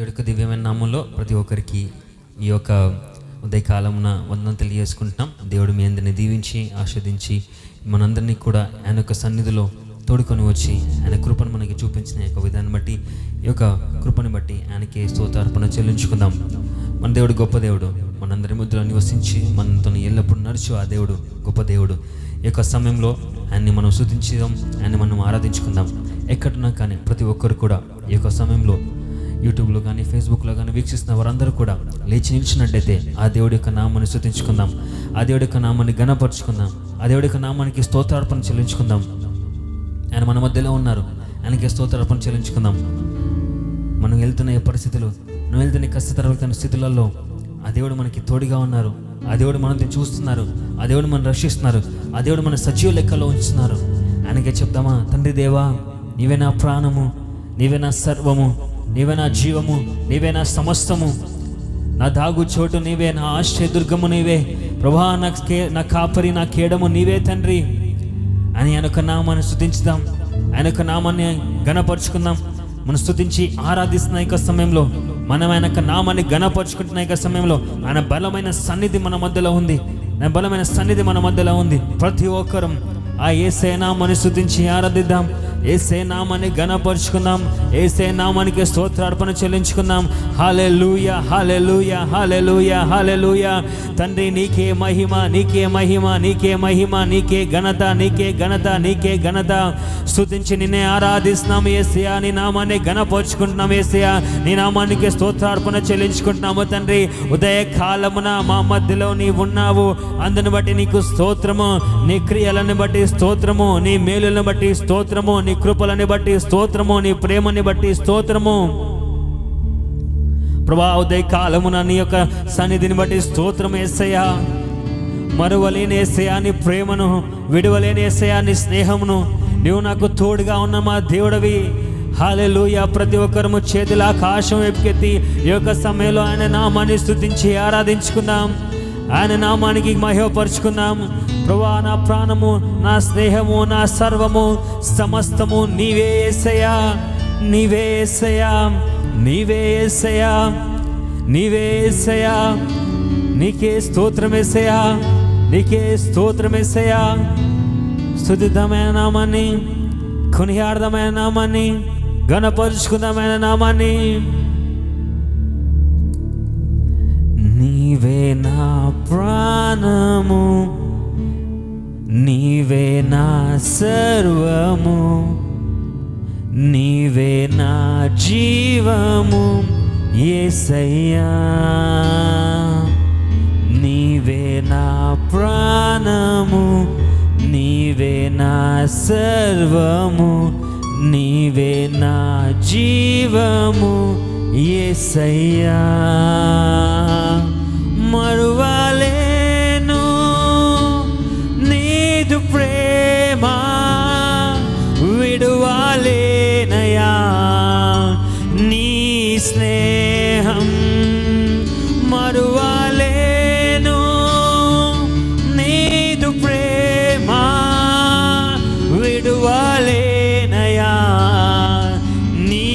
దేవుడి యొక్క దివ్యమైన నామంలో ప్రతి ఒక్కరికి ఈ యొక్క ఉదయకాలమున వందనం తెలియజేసుకుంటున్నాం. దేవుడు మీ అందరిని దీవించి ఆస్వాదించి మనందరినీ కూడా ఆయన యొక్క సన్నిధిలో తోడుకొని వచ్చి ఆయన కృపను మనకి చూపించిన యొక్క విధాన్ని బట్టి ఈ యొక్క కృపను బట్టి ఆయనకి స్తోత్రార్పణ చెల్లించుకుందాం. మన దేవుడు గొప్ప దేవుడు, మనందరి మధ్యలో నివసించి మనతో ఎల్లప్పుడూ నడుచు ఆ దేవుడు గొప్ప దేవుడు. ఈ యొక్క సమయంలో ఆయన్ని మనం స్తుతించుదాం, ఆయన్ని మనం ఆరాధించుకుందాం. ఎక్కడున్నా కానీ ప్రతి ఒక్కరు కూడా ఈ యొక్క సమయంలో యూట్యూబ్లో కానీ ఫేస్బుక్లో కానీ వీక్షిస్తున్న వారందరూ కూడా లేచి నిలిచినట్టయితే ఆ దేవుడి యొక్క నామాన్ని స్తుతించుకుందాం, ఆ దేవుడి యొక్క నామాన్ని ఘనపరుచుకుందాం, ఆ దేవుడి యొక్క నామానికి స్తోత్రార్పణ చెల్లించుకుందాం. ఆయన మన మధ్యలో ఉన్నారు, ఆయనకి స్తోత్రార్పణ చెల్లించుకుందాం. మనం వెళ్తున్న ఈ పరిస్థితులు, మనం వెళ్తున్న కష్టతరమైన స్థితులలో ఆ దేవుడు మనకి తోడుగా ఉన్నారు, ఆ దేవుడు మనల్ని చూస్తున్నారు, ఆ దేవుడు మనం రక్షిస్తున్నారు, ఆ దేవుడు మన సజీవ లెక్కలో ఉంచుతున్నారు. ఆయనకే చెప్దామా, తండ్రి దేవా, నీవే నా ప్రాణము, నీవే నా సర్వము, నీవే నా జీవము, నీవే నా సమస్తము, నా దాగు చోటు నీవే, నా ఆశ్రయదుర్గము నీవే ప్రభా, నా కాపరి, నా కేడము నీవే తండ్రి అని ఆయన యొక్క నామాన్ని స్తుతించుదాం, ఆయన యొక్క నామాన్ని ఘనపరుచుకుందాం. మనం స్తుతించి ఆరాధిస్తున్న యొక్క సమయంలో, మనం ఆయన యొక్క నామాన్ని ఘనపరుచుకుంటున్న యొక్క సమయంలో ఆయన బలమైన సన్నిధి మన మధ్యలో ఉంది, ఆయన బలమైన సన్నిధి మన మధ్యలో ఉంది. ప్రతి ఒక్కరం ఆ యేసే నామాన్ని స్తుతించి ఆరాధిద్దాం, యేసే నామాన్ని ఘనపరుచుకుందాం, యేసే నామానికి స్తోత్రార్పణ చెల్లించుకుందాం. హల్లెలూయా, హల్లెలూయా, హల్లెలూయా, హల్లెలూయా. తండ్రి నీకే మహిమ, నీకే మహిమ, నీకే మహిమ, నీకే ఘనత, నీకే ఘనత, నీకే ఘనత. స్తుతించి నిన్నే ఆరాధిస్తున్నాం యేసయ్యా, నీ నామాన్ని ఘనపరుచుకుంటున్నాం యేసయ్యా, నీ నామానికి స్తోత్రార్పణ చెల్లించుకుంటున్నాము తండ్రి. ఉదయకాలమున మా మధ్యలో నీ ఉన్నావు, అందుని బట్టి నీకు స్తోత్రము, నీ క్రియలను బట్టి స్తోత్రము, నీ మేలులను బట్టి స్తోత్రము, నీ కృపలని బట్టి స్తోత్రము, నీ ప్రేమని బట్టి స్తోత్రము ప్రభా. ఉదయ కాలమున నీ యొక్క సన్నిధిని బట్టి స్తోత్రం యేసయ్యా. మరువలేని యేసయ్యా నీ ప్రేమను, విడువలేని యేసయ్యా నీ స్నేహమును, నీవు నాకు తోడుగా ఉన్న మా దేవుడవి. హల్లెలూయా. ప్రతి ఒక్కరము చేతుల ఆకాశం ఎప్పుకెత్తి ఈ యొక్క సమయంలో ఆయన నామాన్ని స్తుతించి ఆరాధించుకుందాం, ఆయన నామానికి మహిమపరుచుకుందాం. ప్రభువా, నా ప్రాణము, నా స్నేహము, నా సర్వము, సమస్తము నీవే యేసయ్యా, నీవే యేసయ్యా, నీవే యేసయ్యా, నీవే యేసయ్యా. నీకే స్తోత్రం యేసయ్యా, నీకే స్తోత్రం యేసయ్యా. స్తుతిద్దామైన నామాన్ని, కొనియాడదామైన నామాన్ని, ఘనపరుచుకుందామైన నామాన్ని. నీవే నా ప్రాణము, నీవే నా సర్వము, నీవే నా జీవము యేసయ్యా. నీవే నా ప్రాణము, నీవే నా సర్వము, నీవే నా జీవము యేసయ్యా. మరువలేను నీదు ప్రేమ, విడువలేనయా నీ స్నేహం. మరువలేను నీదు ప్రేమ, విడువలేనయా నీ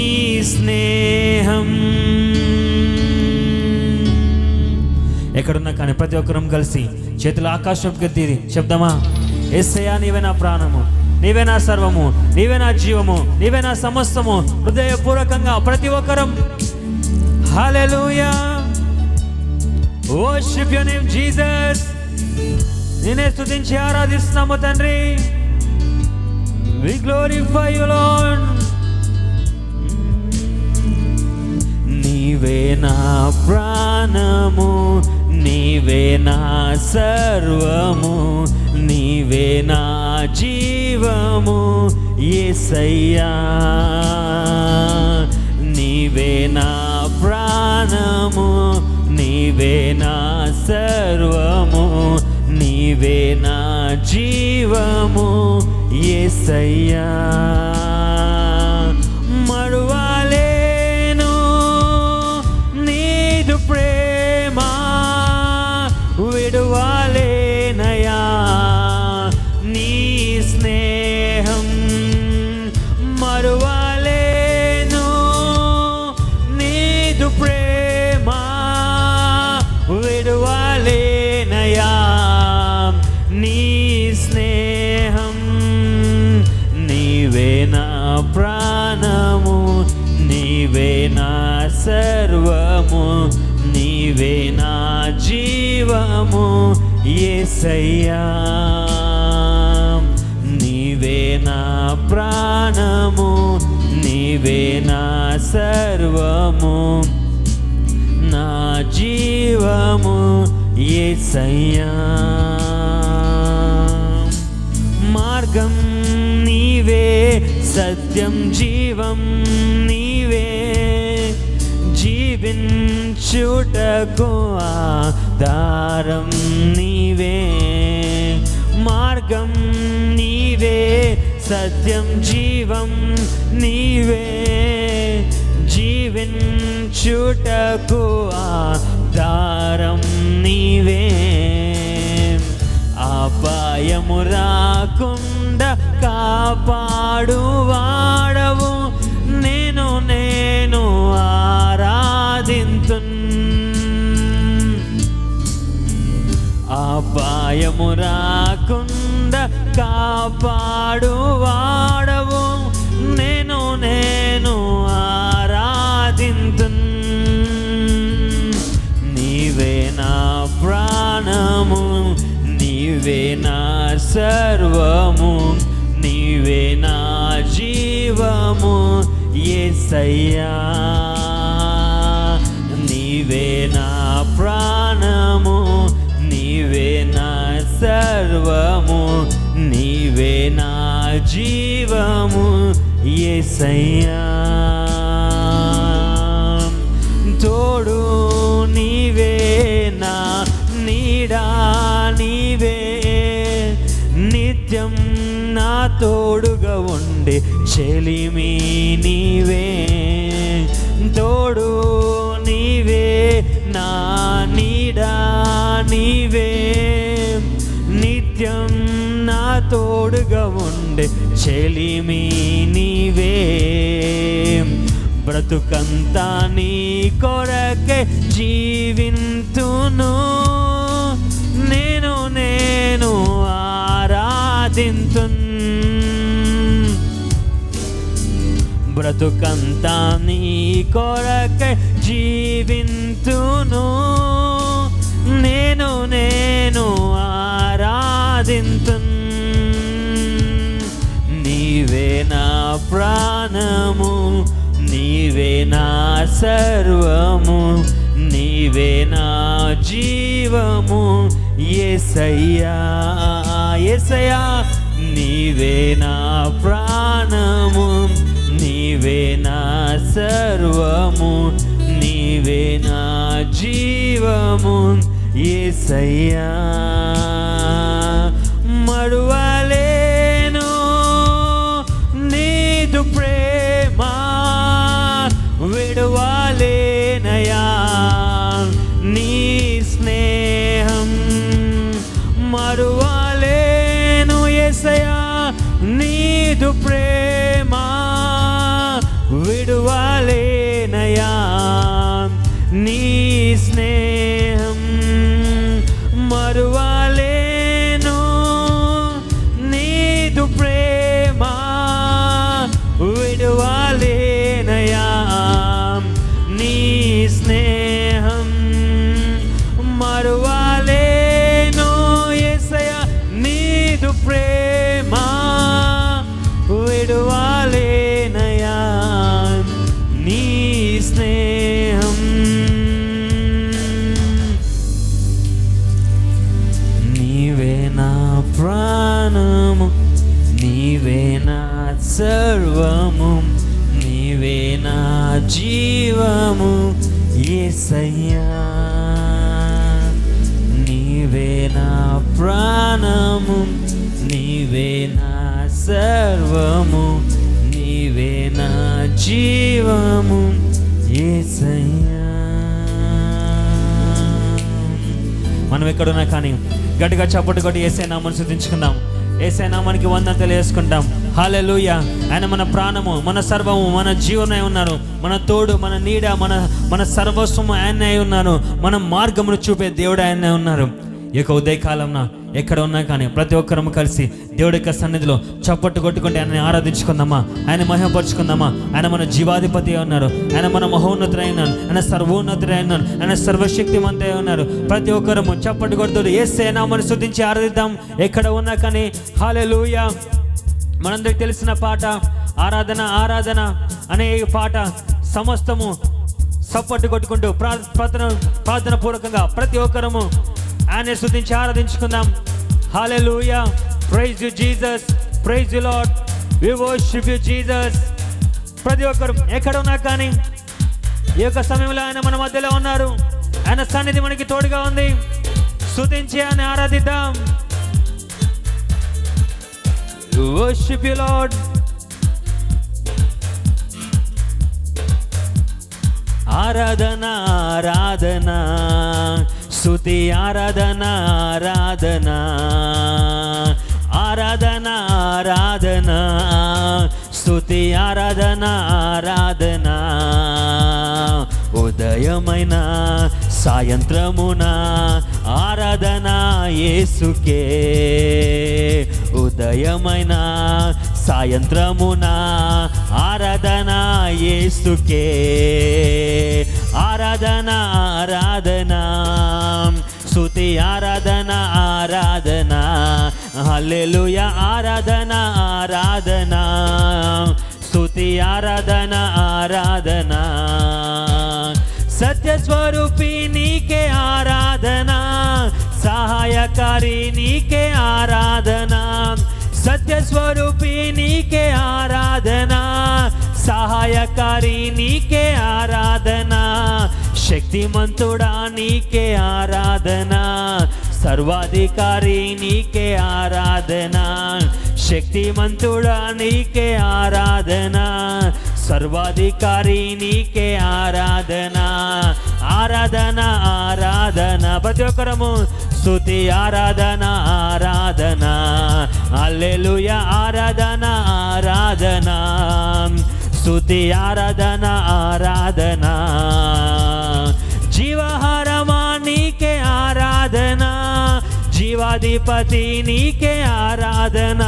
స్నేహం. ఎక్కడున్నా కానీ ప్రతి ఒక్కరం కలిసి చేతుల ఆకాశంకి ఎత్తి చెప్దామా, యేసయ్యా నీవే నా ప్రాణము, నీవే నా సర్వము, నీవే నా జీవము, నీవే నా సమస్తము. హృదయపూర్వకంగా ప్రతి ఒక్కరం hallelujah. Worship your name Jesus. నిన్నే స్తుతించి ఆరాధిస్తున్నాము తండ్రి. We glorify you Lord. నీవే నా ప్రాణము, నీవే నా సర్వము, నీవే నా జీవము యేసయ్యా. నీవే నా ప్రాణము, నీవే నా సర్వము, నీవే నా జీవము యేసయ్యా. మరువలేను నీదు ప్రేమ, విడువలేనయా నీ స్నేహం. మరువలేను నీదు నా సర్వము, నీవే నా జీవము యేసయ్యా. నీవే నా ప్రాణము, నీవే నా సర్వము, నా జీవము యేసయ్యా. మార్గం నీవే, సత్యం జీవం నీవే, జీవించుటకు ఆధారం నీవే. మార్గం నీవే, సత్యం జీవం నీవే, జీవించుటకు ఆధారం నీవే. అపాయము రాకుండా కాపాడు వాడవు, నేను ఆరాధింతున్. అపాయము రాకుండా కాపాడు వాడవు, నేను ఆరాధింతున్. నీవే నా ప్రాణము, నీవే నా సర్వము, నీవే నా జీవము యేసయ్యా. నీవే నా ప్రాణము, నీవే నా సర్వము, నీవే నా జీవము యేసయ్యా. తోడు నీవే, నా నీడా నీవే, నిత్యం నా తోడుగా ఉండే చెలిమి నీవే. తోడు నీవే, నా నీడా నీవే, నిత్యం నా తోడుగా ఉండే చెలిమి నీవే. బ్రతుకంతా నీ కొరకే జీవింతును, నేను ఆరాధింతున్. బ్రతుకంతా నీ కొరకే జీవింతును, నేను ఆరాధింతున్. నీవే నా ప్రాణము, నీవే నా సర్వము, నీవే నా జీవము యేసయ్యా. యేసయ్యా, నీవే నా ప్రాణము, నీవే నా సర్వము, నీవే నా జీవము యేసయ్యా. మరువలేను నీదు ప్రేమ, విడువలేనయా నీ స్నేహం. మరువలేను యేసయ్యా నీదు ప్రేమ, విడువలేనయా నీ స్నేహం. మరువలేను నీదు ప్రేమ, విడువలేనయా నీ స్నేహం. మరువలేను యేసయ్యా నీదు ప్రేమ, విడువలేనయా నీ స్నేహం. నీవే నా ప్రాణము, నీవే నా సర్వము, నీవే నా జీవము యేసయ్యా. నీవే నా ప్రాణము, నీవే నా సర్వము, నీవే నా జీవము యేసయ్యా. మనం ఎక్కడున్నా కానీ గట్టిగా చప్పట్లు కొట్టి యేసయ్య నామమును స్తుతించుకుందాం. యేసయ్య నామానికి వందనం తెలియజేసుకుంటాం. హల్లెలూయా. ఆయన మన ప్రాణము, మన సర్వము, మన జీవనై ఉన్నారు. మన తోడు, మన నీడ, మన సర్వస్వము ఆయనే ఉన్నారు. మన మార్గమును చూపే దేవుడు ఆయనే ఉన్నారు. ఈ యొక్క ఉదయకాలంన ఎక్కడ ఉన్నా కానీ ప్రతి ఒక్కరము కలిసి దేవుడి యొక్క సన్నిధిలో చప్పట్టు కొట్టుకుంటే ఆయనని ఆరాధించుకుందామా, ఆయన మహిమపరుచుకుందామా. ఆయన మన జీవాధిపతి ఉన్నారు, ఆయన మన మహోన్నతుడైనాడు, ఆయన సర్వోన్నతుడైనాడు, ఆయన సర్వశక్తిమంతుడై ఉన్నారు. ప్రతి ఒక్కరము చప్పట్టు కొడుతూ యేసయ్య నామమును స్తుతించి ఆరాధిద్దాం ఎక్కడ ఉన్నా కానీ. హల్లెలూయా. మనందరికి తెలిసిన పాట ఆరాధన ఆరాధన అనే పాట సమస్తము చప్పట్టు కొట్టుకుంటూ ప్రార్థన పూర్వకంగా ప్రతి ఒక్కరము ఆయన స్తుతించి ఆరాధించుకుందాం. Hallelujah. Praise you Jesus, praise you Lord, we worship you Jesus. ప్రతి ఒక్కరు ఎక్కడ ఉన్నా కానీ ఈ యొక్క సమయంలో ఆయన మన మధ్యలో ఉన్నారు, ఆయన సన్నిధి మనకి తోడుగా ఉంది. స్తుతించి ఆయన ఆరాధిద్దాం. Worship you lord. ఆరాధన ఆరాధన స్తుతి ఆరాధన ఆరాధన ఆరాధన ఆరాధన స్తుతి ఆరాధన ఆరాధన. ఉదయమైన సాయంత్రమున ఆరాధన యేసుకే, ఉదయమైన సాయంత్రమున ఆరాధన యేసుకే. ఆరాధన ఆరాధన స్తుతి ఆరాధన ఆరాధన. హల్లెలూయా. ఆరాధన ఆరాధన స్తుతి ఆరాధన ఆరాధన. సత్యస్వరూపి నీకే ఆరాధన, సహాయకారి నీకే ఆరాధన. సత్యస్వరూపి నీకే ఆరాధన, సహాయకారి నీకే ఆరాధన. శక్తిమంతుడా నీకే ఆరాధన, సర్వాధికారి నీకే ఆరాధన. శక్తిమంతుడా నీకే ఆరాధన, సర్వాధికారి నీకే ఆరాధన. ఆరాధన ఆరాధన. ప్రతి ఒక్కరము స్తుతి ఆరాధన ఆరాధన. హల్లెలూయా. ఆరాధన ఆరాధన స్తుతి ఆరాధన ఆరాధన. జీవహారమా నీకే ఆరాధన, జీవాధిపతి నీకే ఆరాధన.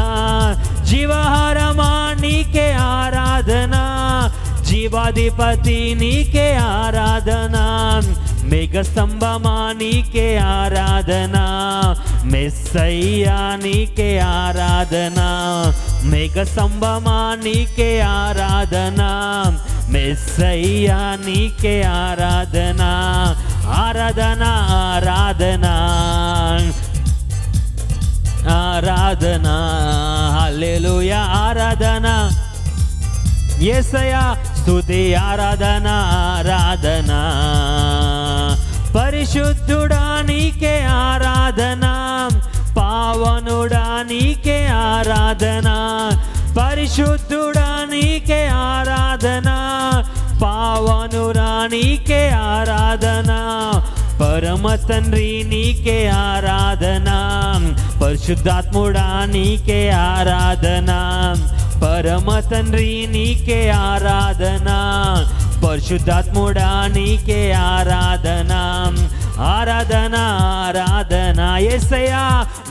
జీవహారమా నీకే ఆరాధన, జీవాధిపతి నీకే ఆరాధన. మేఘస్తంభమా నీకే ఆరాధన, మెస్సయ్యా నీకే ఆరాధన. మేఘస్తంభమా నీకే ఆరాధన, మెస్సయ్యా నీకే ఆరాధన. ఆరాధన ఆరాధన ఆరాధన. హల్లెలూయా. ఆరాధన యేసయ్యా. స్తుతి ఆరాధన ఆరాధన. పరిశుద్ధుడా నీకే ఆరాధన, పావనుడా నీకే ఆరాధన. పరిశుద్ధుడా నీకే ఆరాధన, పావనుడా నీకే ఆరాధన. పరమ తండ్రి నీకే ఆరాధన, పరిశుద్ధాత్ముడా నీకే ఆరాధన. పరమ తండ్రి నీకే ఆరాధన, పరిశుద్ధాత్ముడా నీకే ఆరాధన. ఆరాధన ఆరాధన. యేసయ్యా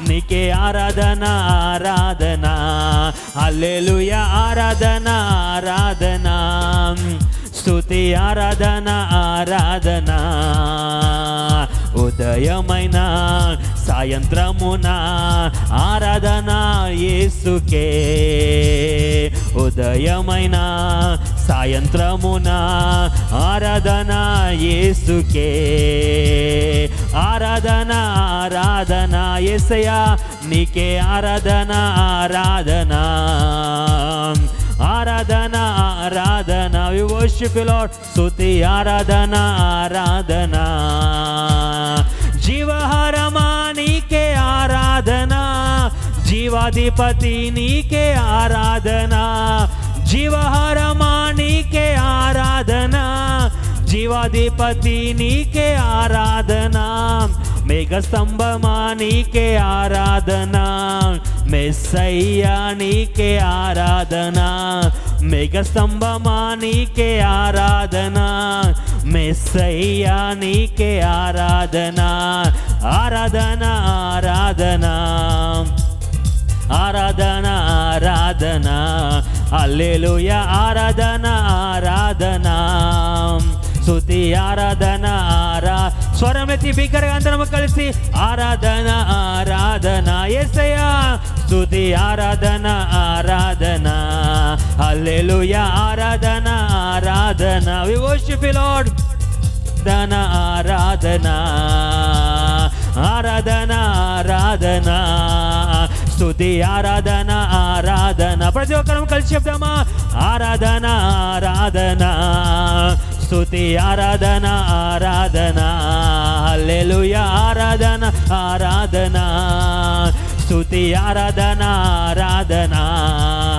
నీకే ఆరాధన ఆరాధన. హల్లెలూయా. ఆరాధన ఆరాధన స్తుతి ఆరాధన ఆరాధన. ఉదయమైన సాయంత్రమున ఆరాధన యేసుకే, ఉదయమైన సాయంత్రమున ఆరాధన యేసుకే. ఆరాధన ఆరాధన. యేసయ్యా నీకే ఆరాధన ఆరాధన. ఆరాధన ఆరాధన. We worship you Lord. స్తుతి ఆరాధన ఆరాధన. జీవహారమా నీకే ఆరాధన, జీవాధిపతి నీకే ఆరాధన. జీవహారమా నీకే ఆరాధన, జీవాధిపతి నీకే ఆరాధన. మేఘస్తంభమా నీకే ఆరాధన, మెస్సయ్యా నీకే ఆరాధన. మేఘస్తంభమా నీకే ఆరాధన, మెస్సయ్యా నీకే ఆరాధన. ఆరాధన ఆరాధన ఆరాధన ఆరాధన హల్లెలూయా ఆరాధన ఆరాధన స్తుతి ఆరాధన స్వరమెత్తి బిగ్గరగా అందరం కలిసి ఆరాధన ఆరాధన యేసయ్యా స్తుతి ఆరాధన ఆరాధన హల్లెలూయా ఆరాధన ఆరాధన వి వర్షిప్ యు లార్డ్ ఆరాధన ఆరాధన ఆరాధన స్తుతి ఆరాధన ఆరాధన ప్రతి ఒక్కరం కలిసి చెప్దామా ఆరాధన ఆరాధన స్తుతి ఆరాధన ఆరాధన హల్లెలూయా ఆరాధన ఆరాధన స్తుతి ఆరాధన ఆరాధన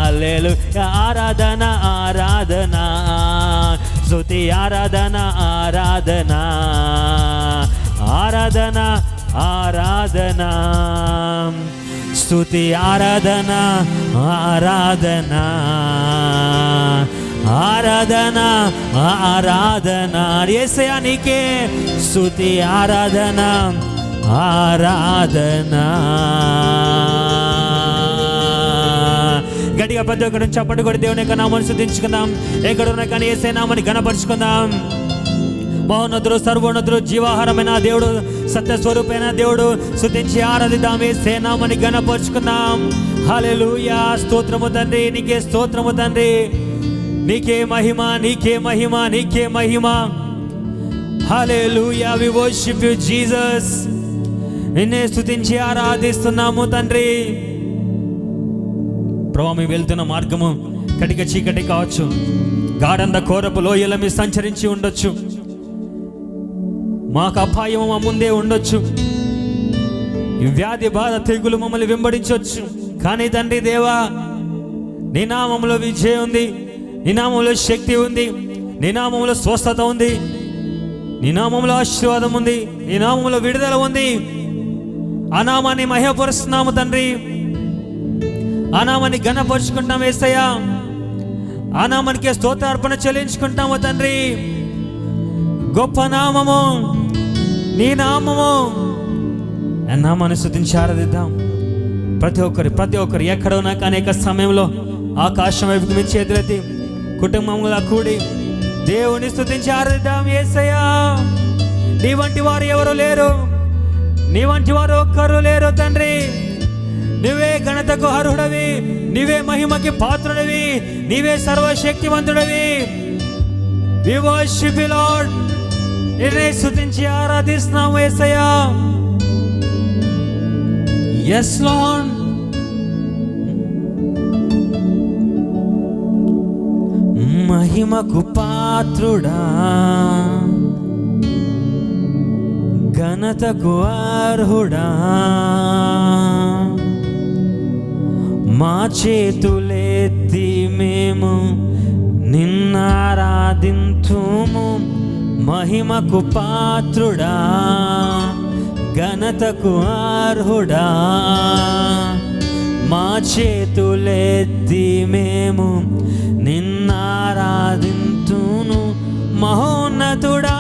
హల్లెలూయా ఆరాధన ఆరాధన స్తుతి ఆరాధన ఆరాధన ఆరాధన ఆరాధన స్తుతి ఆరాధన ఆరాధన ఆరాధన ఆరాధన యేసయ్యా నీకే స్తుతి ఆరాధన ఆరాధన గట్టిగా ప్రతి ఒక్కరు చప్పటి కొడి దేవుని యొక్క నామాన్ని స్తుతించుకుందాం ఎక్కడున్నా కానీ యేసయ్య నామాన్ని ఘనపరుచుకుందాం మహోన్నతుడు సర్వోన్నతుడు జీవాహారమైన దేవుడు సత్యస్వరూపైన దేవుడు స్తుతించి ఆరాధిద్దాం యేసయ్య నామాన్ని ఘనపరుచుకుందాం హల్లెలూయా స్తోత్రము తండ్రి నీకే స్తోత్రము తండ్రి నీకే మహిమ నీకే మహిమ నీకే మహిమ హల్లెలూయా వి వర్షిప్ యు జీసస్ నిన్నే స్తుతించి ఆరాధిస్తున్నాము తండ్రి ప్రభు మేము వెళ్తున్న మార్గము కటిక చీకటి కావచ్చు గాఢంద కోరపు లోయల మీ సంచరించి ఉండొచ్చు మాకు అపాయము మా ముందే ఉండొచ్చు ఈ వ్యాధి బాధ తెగులు మమ్మల్ని వెంబడించవచ్చు కానీ తండ్రి దేవా నీ నామములో విజయం ఉంది నీ నామములో శక్తి ఉంది నీ నామములో స్వస్థత ఉంది నీ నామములో ఆశీర్వాదం ఉంది నీ నామములో విడుదల ఉంది ఆ నామాన్ని మహిమపరుస్తున్నాము తండ్రి ఆ నామాన్ని ఘనపరుచుకుంటాం యేసయ్యా ఆ నామానికి స్తోత్రార్పణ చెల్లించుకుంటాము తండ్రి గొప్ప నామము నీ నామము ఆ నామాన్ని స్తుతించి ఆరాధిద్దాం ప్రతి ఒక్కరు ఎక్కడోనా అనేక సమయంలో ఆకాశం వైపుకి మీ చేతులెత్తి కుటుంబంలో కూడి దేవుని స్తుతించి ఆరాధిద్దాం యేసయ్యా నీ వంటి వారు ఎవరు లేరు నీ వంటి వారు ఒక్కరు లేరు తండ్రి నీవే ఘనతకు అర్హుడవి నీవే మహిమకి పాత్రుడవి నీవే సర్వశక్తివంతుడవి వి వర్షిప్ యు లార్డ్ నిన్నే స్తుతించి ఆరాధిస్తున్నాము యేసయ్యా yes lord మహిమకు పాత్రుడా ఘనతకు అర్హుడా మా చేతులెత్తి మేము నిన్నారాధింతుము మహిమకు పాత్రుడా ఘనతకు అర్హుడా మా చేతులెత్తి మేము నిన్నారాధింతును మహోన్నతుడా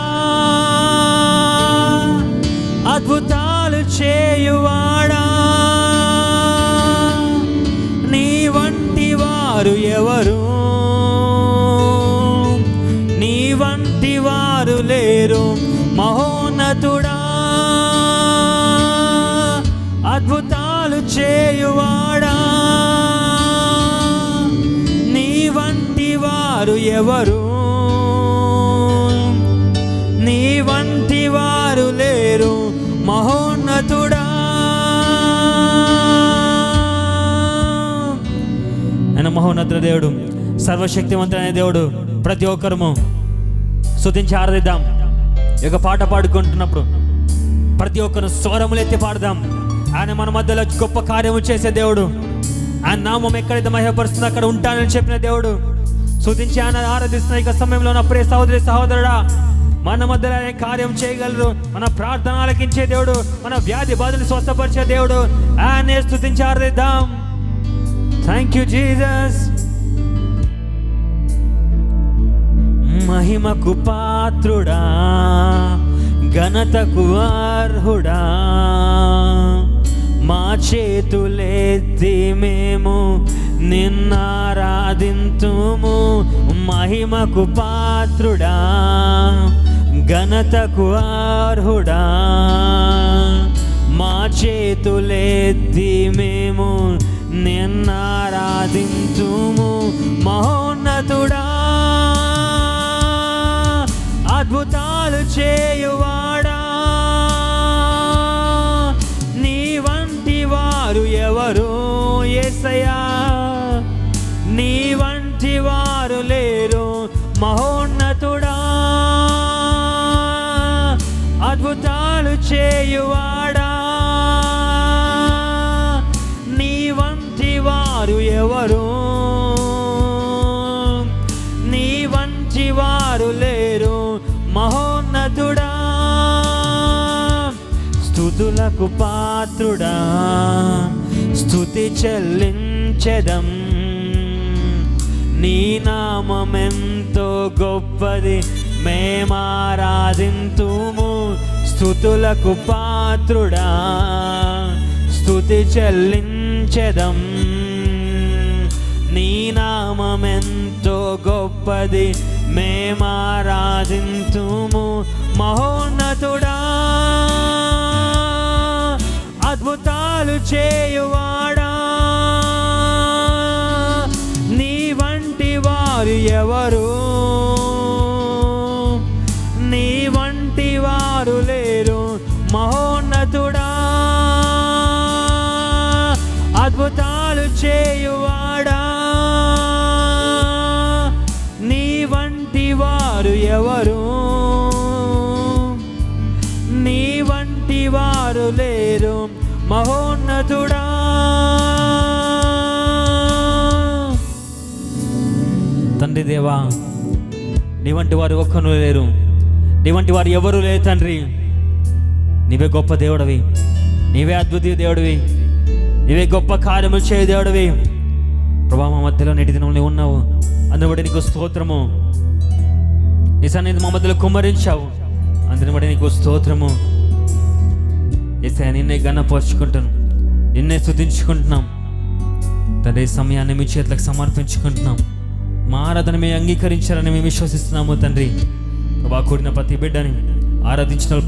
అద్భుతాలు చేయువాడా నీ వంటి వారు ఎవరు నీ వంటి వారు లేరు మహోన్నతుడా అద్భుతాలు చేయువాడా నీ వంటి వారు ఎవరు నీ వంటి వారు లేరు మహోన్నతుడా ఆయన మహోన్నతుల దేవుడు సర్వశక్తివంతుడైన దేవుడు ప్రతి ఒక్కరము స్తుతించి ఆరాధిద్దాం ఈ యొక్క పాట పాడుకుంటున్నప్పుడు ప్రతి ఒక్కరు స్వరములు ఎత్తి పాడదాం ఆయన మన మధ్యలో గొప్ప కార్యము చేసే దేవుడు ఆయన నామం ఎక్కడైతే మహిమపరుస్తుందో అక్కడ ఉంటానని చెప్పిన దేవుడు స్తుతించి ఆయన ఆరాధిస్తున్న ఈ సమయంలో నా ప్రియ సహోదరి సహోదరుడా మన మధ్యలో ఆయన కార్యం చేయగలరు మన ప్రార్థన ఆలకించే దేవుడు మన వ్యాధి బాధలు స్వస్థపరిచే దేవుడు ఆయనే స్తుతించి ఆరాధిద్దాం థ్యాంక్ యూ జీసస్ మహిమకు పాత్రుడా ఘనతకు అర్హుడా, మా చేతులెత్తి మేము నిన్నారాధింతుము. మహిమకు పాత్రుడా, ఘనతకు అర్హుడా, మా చేతులెత్తి మేము నిన్నారాధింతుము. మహోన్నతుడా, అద్భుతాలు చేయువాడా, నీ వంటి వారు ఎవరు యేసయ్యా, నీ వంటి వారు లేరు. మహోన్నతుడా, అద్భుతాలు చేయువాడా, నీ వంటి వారు ఎవరు, నీ వంటి వారు లేరు. మహోన్నతుడా, స్తుతులకు పాత్రుడా, స్తుతి చెల్లించెదం. నీ నామమెంతో గొప్పది మేమారాధింతుము. స్తుతులకు పాత్రుడా, స్తుతి చెల్లించెదం. నీ నామమెంతో గొప్పది మేమారాధింతుము. మహోన్నతుడా, అద్భుతాలు చేయువాడా, నీ వంటి వారు ఎవరు, నీ వంటి వారు లేరు. మహోన్నతుడా, అద్భుతాలు చేయువాడా, నీ వంటి వారు ఎవరు, నీ వంటి వారు లేరు. మహోన్నతుడా, తండ్రి దేవా, నీ వంటి వారు ఒక్కరు లేరు, నీ వంటి వారు ఎవరు లేరు తండ్రి. నీవే గొప్ప దేవుడివి, నీవే అద్భుత దేవుడివి, నీవే గొప్ప కార్యములు చేయ దేవుడివి. ప్రభా, మా మధ్యలో నేటి దినంలో ఉన్నావు, అందుని బట్టి నీకు స్తోత్రము. నీ సన్నిధి మా మధ్యలో కుమ్మరించావు, అందుని బట్టి నీకు స్తోత్రము. యేసయ్యా, నిన్నే ఘనపరుచుకుంటాను, నిన్నే స్తుతించుకుంటున్నాం తండ్రి. ఈ సమయాన్ని మీ చేతులకు సమర్పించుకుంటున్నాం. మా ఆరాధన మేము అంగీకరించాలని మేము విశ్వసిస్తున్నాము తండ్రి. ప్రభా, కూడిన ప్రతి బిడ్డని ఆరాధించిన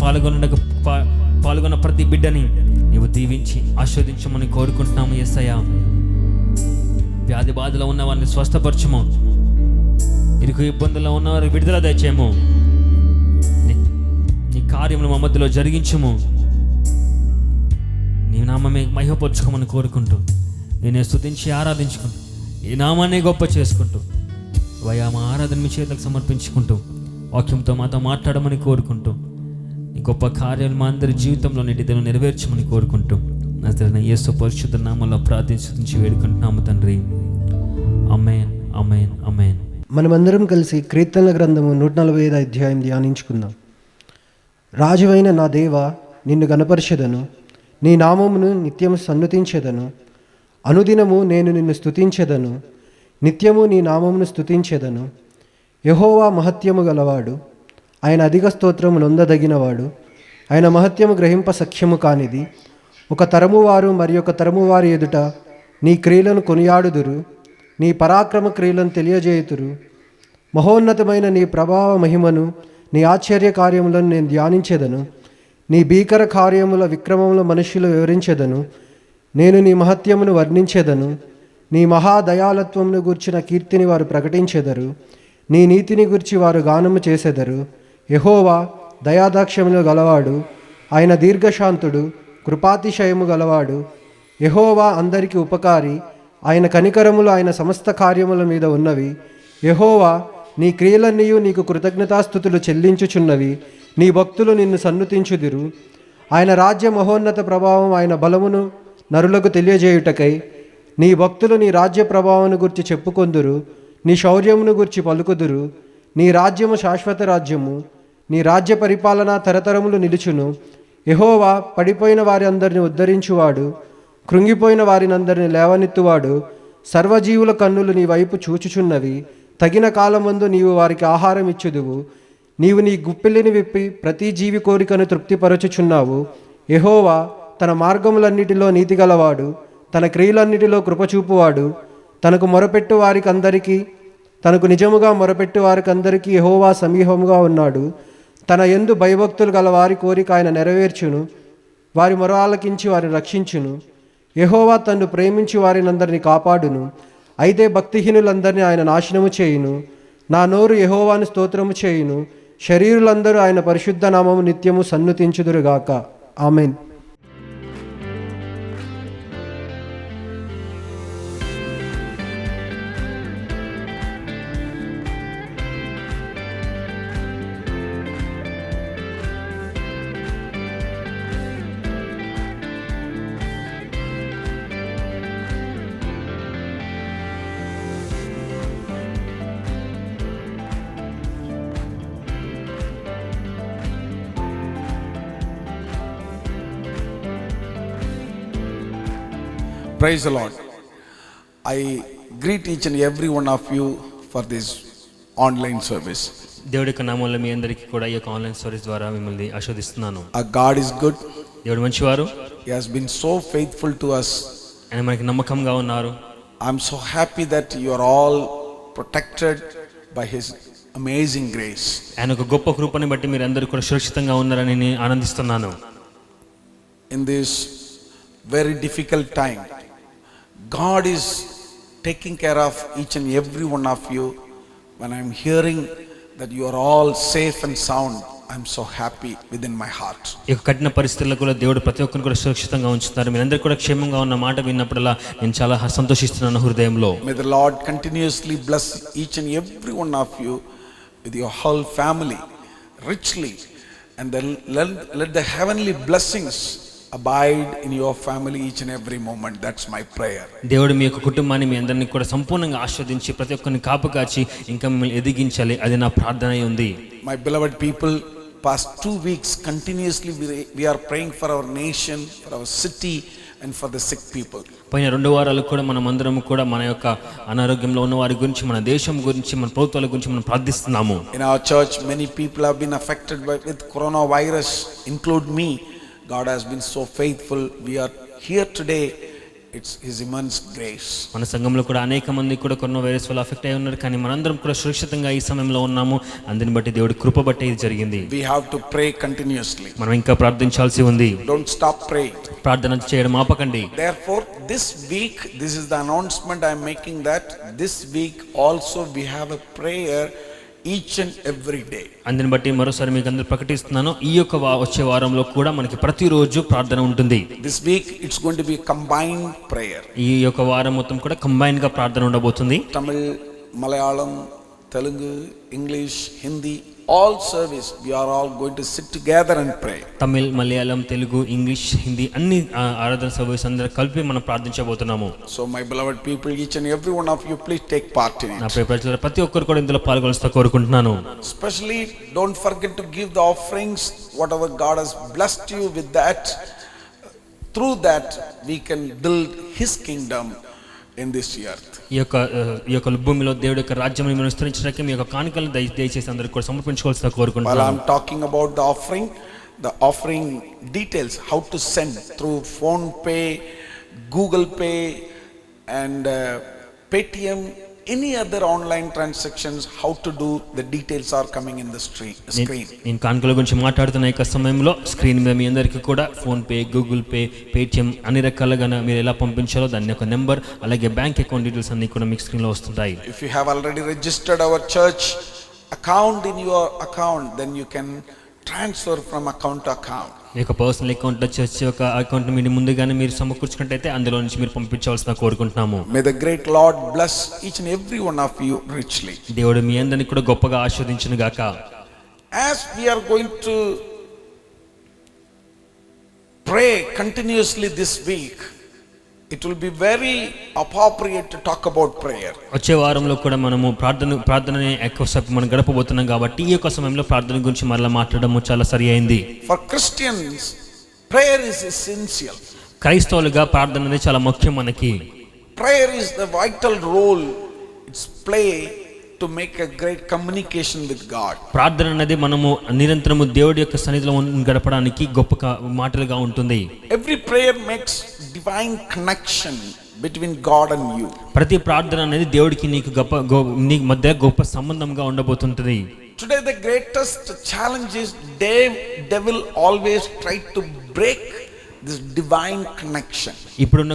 పాల్గొన్న ప్రతి బిడ్డని నీవు దీవించి ఆస్వాదించమని కోరుకుంటున్నాము. యేసయ్యా, వ్యాధి బాధలో ఉన్న వారిని స్వస్థపరచము, ఇరుకు ఇబ్బందుల్లో ఉన్నవారు విడుదల దయచేయము. నీ కార్యములు మా మధ్యలో జరిగించము. నీ నామమే మహిమపరచుకోమని కోరుకుంటూ నేనే స్తుతించి ఆరాధించుకుంటూ ఈ నామాన్ని గొప్ప చేసుకుంటూ వయా మా ఆరాధన మీ చేతులకు సమర్పించుకుంటూ వాక్యంతో మాతో మాట్లాడమని కోరుకుంటూ నీ గొప్ప కార్యాలు మా అందరి జీవితంలో నేటిదిలో నెరవేర్చమని కోరుకుంటూ నజరేయుడైన యేసు పరిశుద్ధ నామములో ప్రార్థించి వేడుకుంటున్నాము తండ్రి. ఆమేన్, ఆమేన్, ఆమేన్. మనమందరం కలిసి కీర్తనల గ్రంథము 145 అధ్యాయం ధ్యానించుకుందాం. రాజువైన నా దేవా, నిన్ను గణపరిచెదను, నీ నామమును నిత్యము సన్నుతించెదను. అనుదినము నేను నిన్ను స్తుతించెదను, నిత్యము నీ నామమును స్తుతించెదను. యెహోవా మహత్యము గలవాడు, ఆయన అధిక స్తోత్రము నొందదగినవాడు. ఆయన మహత్యము గ్రహింప సఖ్యము కానిది. ఒక తరము వారు మరి ఒక తరము వారి ఎదుట నీ క్రియలను కొనియాడుదురు, నీ పరాక్రమ క్రియలను తెలియజేయుదురు. మహోన్నతమైన నీ ప్రభావ మహిమను, నీ ఆశ్చర్య కార్యములను నేను ధ్యానించెదను. నీ భీకర కార్యముల విక్రమముల మనుష్యులు వివరించెదను. నేను నీ మహత్యమును వర్ణించెదను. నీ మహాదయాళత్వమును గూర్చిన కీర్తిని వారు ప్రకటించెదరు. నీ నీతిని గూర్చి వారు గానము చేసెదరు. యెహోవా దయాదాక్ష్యములు గలవాడు, ఆయన దీర్ఘశాంతుడు, కృపాతిశయము గలవాడు. యెహోవా అందరికి ఉపకారి, ఆయన కనికరములు ఆయన సమస్త కార్యముల మీద ఉన్నవి. యెహోవా, నీ క్రియలన్నీయు నీకు కృతజ్ఞతాస్తుతులు చెల్లించుచున్నవి. నీ భక్తులు నిన్ను సన్నుతించుదురు. ఆయన రాజ్య మహోన్నత ప్రభావం, ఆయన బలమును నరులకు తెలియజేయుటకై నీ భక్తులు నీ రాజ్య ప్రభావమును గురించి చెప్పుకొందురు. నీ శౌర్యమును గురించి పలుకుదురు. నీ రాజ్యము శాశ్వత రాజ్యము, నీ రాజ్య పరిపాలన తరతరములు నిలుచును. యెహోవా పడిపోయిన వారి అందరిని ఉద్ధరించువాడు, కృంగిపోయిన వారినందరిని లేవనెత్తువాడు. సర్వజీవుల కన్నులు నీ వైపు చూచుచున్నవి. తగిన కాలమందు నీవు వారికి ఆహారం ఇచ్చుదువు. నీవు నీ గుప్పిలిని విప్పి ప్రతి జీవి కోరికను తృప్తిపరచుచున్నావు. యెహోవా తన మార్గములన్నిటిలో నీతిగలవాడు, తన క్రియలన్నిటిలో కృపచూపువాడు. తనకు మొరపెట్టు వారికందరికీ తనకు నిజముగా మొరపెట్టు వారికందరికీ యెహోవా సమీపముగా ఉన్నాడు. తన యందు భయభక్తులు గల వారి కోరిక ఆయన నెరవేర్చును, వారి మొర ఆలకించి వారిని రక్షించును. యెహోవా తన్ను ప్రేమించి వారినందరినీ కాపాడును, అయితే భక్తిహీనులందరినీ ఆయన నాశనము చేయును. నా నోరు యెహోవాను స్తోత్రము చేయును, శరీరులందరూ ఆయన పరిశుద్ధ నామము నిత్యము సన్నుతించుదురుగాక. ఆమేన్. Praise the Lord. I greet each and every one of you for this online service. దేవుడి యొక్క నామంలో మీ అందరికీ కూడా ఈ యొక్క ఆన్లైన్ సర్వీస్ ద్వారా మిమ్మల్ని ఆశీర్వదిస్తున్నాను. Our God is good. దేవుడు మంచివారు, He has been so faithful to us. ఆయన మనకి నమ్మకంగా ఉన్నారు. I'm so happy that you are all protected by His amazing grace. ఆయన ఒక గొప్ప కృపని బట్టి మీరు అందరూ కూడా సురక్షితంగా ఉన్నారని నేను ఆనందిస్తున్నాను. In this very difficult time, God is taking care of each and every one of you. When I'm hearing that you are all safe and sound, I'm so happy within my heart. ఈ కఠిన పరిస్థితుల్లో కూడా దేవుడు ప్రతి ఒక్కరిని కూడా సురక్షితంగా ఉంచుతారు. మీరందరూ కూడా క్షేమంగా ఉన్న మాట విన్నప్పుడల్లా నేను చాలా సంతోషిస్తున్నాను హృదయంలో. May the Lord continuously bless each and every one of you with your whole family richly, and then let the heavenly blessings abide in your family each and every moment. That's my prayer. దేవుడు మీ యొక్క కుటుంబాన్ని మీ అందరినీ కూడా సంపూర్ణంగా ఆశీర్వదించి ప్రతి ఒక్కరిని కాపు కాచి ఇంకా మిమ్మల్ని ఎదిగించాలి, అది నా ప్రార్థన అయి ఉంది. My beloved people, past 2 weeks continuously we are praying for our nation, for our city, and for the sick people. పోయిన 2 వారాలు కూడా మనం అందరం కూడా మన యొక్క అనారోగ్యంలో ఉన్న వారి గురించి, మన దేశం గురించి, మన ప్రభుత్వాల గురించి మనం ప్రార్థిస్తున్నాము. In our church many people have been affected with coronavirus, include me. God has been so faithful. We are here today. It's His immense grace. మన సంఘంలో కూడా అనేక మంది కూడా కరోనా వైరస్ వల్ల అఫెక్ట్ అయి ఉన్నారు, కానీ మనందరం కూడా సురక్షితంగా ఈ సమయంలో ఉన్నాము. అందుని బట్టి దేవుడి కృప బట్టి ఇది జరిగింది. We have to pray continuously. మనం ఇంకా ప్రార్థించాల్సి ఉంది. Don't stop praying. ప్రార్థన చేయడం ఆపకండి. Therefore, this week, this is the announcement I am making, that this week also we have a prayer each and every day. అందుని బట్టి మరోసారి మీకు అందరూ ప్రకటిస్తున్నాను, ఈ యొక్క వచ్చే వారంలో కూడా మనకి ప్రతిరోజు ప్రార్థన ఉంటుంది. This week it's going to be combined prayer. ఈ యొక్క వారం మొత్తం కూడా కంబైన్ గా ప్రార్థన ఉండబోతుంది. Tamil, Malayalam, Telugu, English, Hindi, all service we are all going to sit together and pray. Tamil, Malayalam, Telugu, English, Hindi అన్ని ఆరాధన సర్వీస్ అందరూ కలిపి మనం ప్రార్థించబోతున్నాము. So my beloved people, each and every one of you, please take part in నా it. ప్రియ ప్రజలారా, ప్రతి ఒక్కరు కూడా ఇందులో పాల్గొనాల్సిందిగా కోరుకుంటున్నాను. Especially don't forget to give the offerings, whatever God has blessed you with that. Through that we can build His kingdom in this earth. ఈ యొక్క భూమిలో దేవుడి యొక్క రాజ్యాన్ని మనం విస్తరించడానికి మీ యొక్క కానుకలను దయచేసి అందరికీ కూడా సమర్పించుకోవాల్సిందిగా While కోరుకుంటున్నాను. I'm talking about the offering details, how to send through Phone Pay, Google Pay, and Paytm, any other online transactions, how to do, the details are coming in the screen. నేను కానుకల గురించి మాట్లాడుతున్న ఈ సమయంలో screen మీద మీ అందరికీ కూడా phone pay, Google pay, Paytm అన్ని రకాలుగా మీరు ఎలా పంపించాలో దాని యొక్క నెంబర్, అలాగే బ్యాంక్ అకౌంట్ డీటెయిల్స్ అన్ని కూడా మీకు స్క్రీన్లో వస్తుంటాయి. If you have already registered our church account in your account, then you can transfer from account to account. మీ యొక్క పర్సనల్ అకౌంట్, చర్చ్ యొక్క అకౌంట్ మీరు ముందుగానే మీరు సమకూర్చుకుంటే అందులో నుంచి మీరు పంపించవలసిన కోరుకుంటున్నాము. May the great Lord bless each and every one of you richly. దేవుడు మీ అందరినీ కూడా గొప్పగా ఆశీర్వదించును గాక. As we are going to pray continuously this week, it will be very appropriate to talk about prayer. వచ్చే వారంలో కూడా మనము ప్రార్థనని ఎక్కువసేపు మనం గడపబోతున్నాం కాబట్టి ఈ యొక్క సమయంలో ప్రార్థన గురించి మరలా మాట్లాడడం చాలా సరి అయింది. For Christians, prayer is essential. క్రైస్తవులుగా ప్రార్థన అనేది చాలా ముఖ్యం మనకి. Prayer is the vital role it's play to make a great communication with God. ప్రార్థన అనేది మనము నిరంతరము దేవుడి యొక్క సన్నిధిలో గడపడానికి గొప్ప మాటలుగా ఉంటుంది. Every prayer makes divine connection between God and you. ప్రతి ప్రార్థన అనేది దేవుడికి నీ మధ్య గొప్ప సంబంధంగా ఉండబోతుంటది. Today the greatest challenge is devil always try to break this divine connection. ఇప్పుడున్న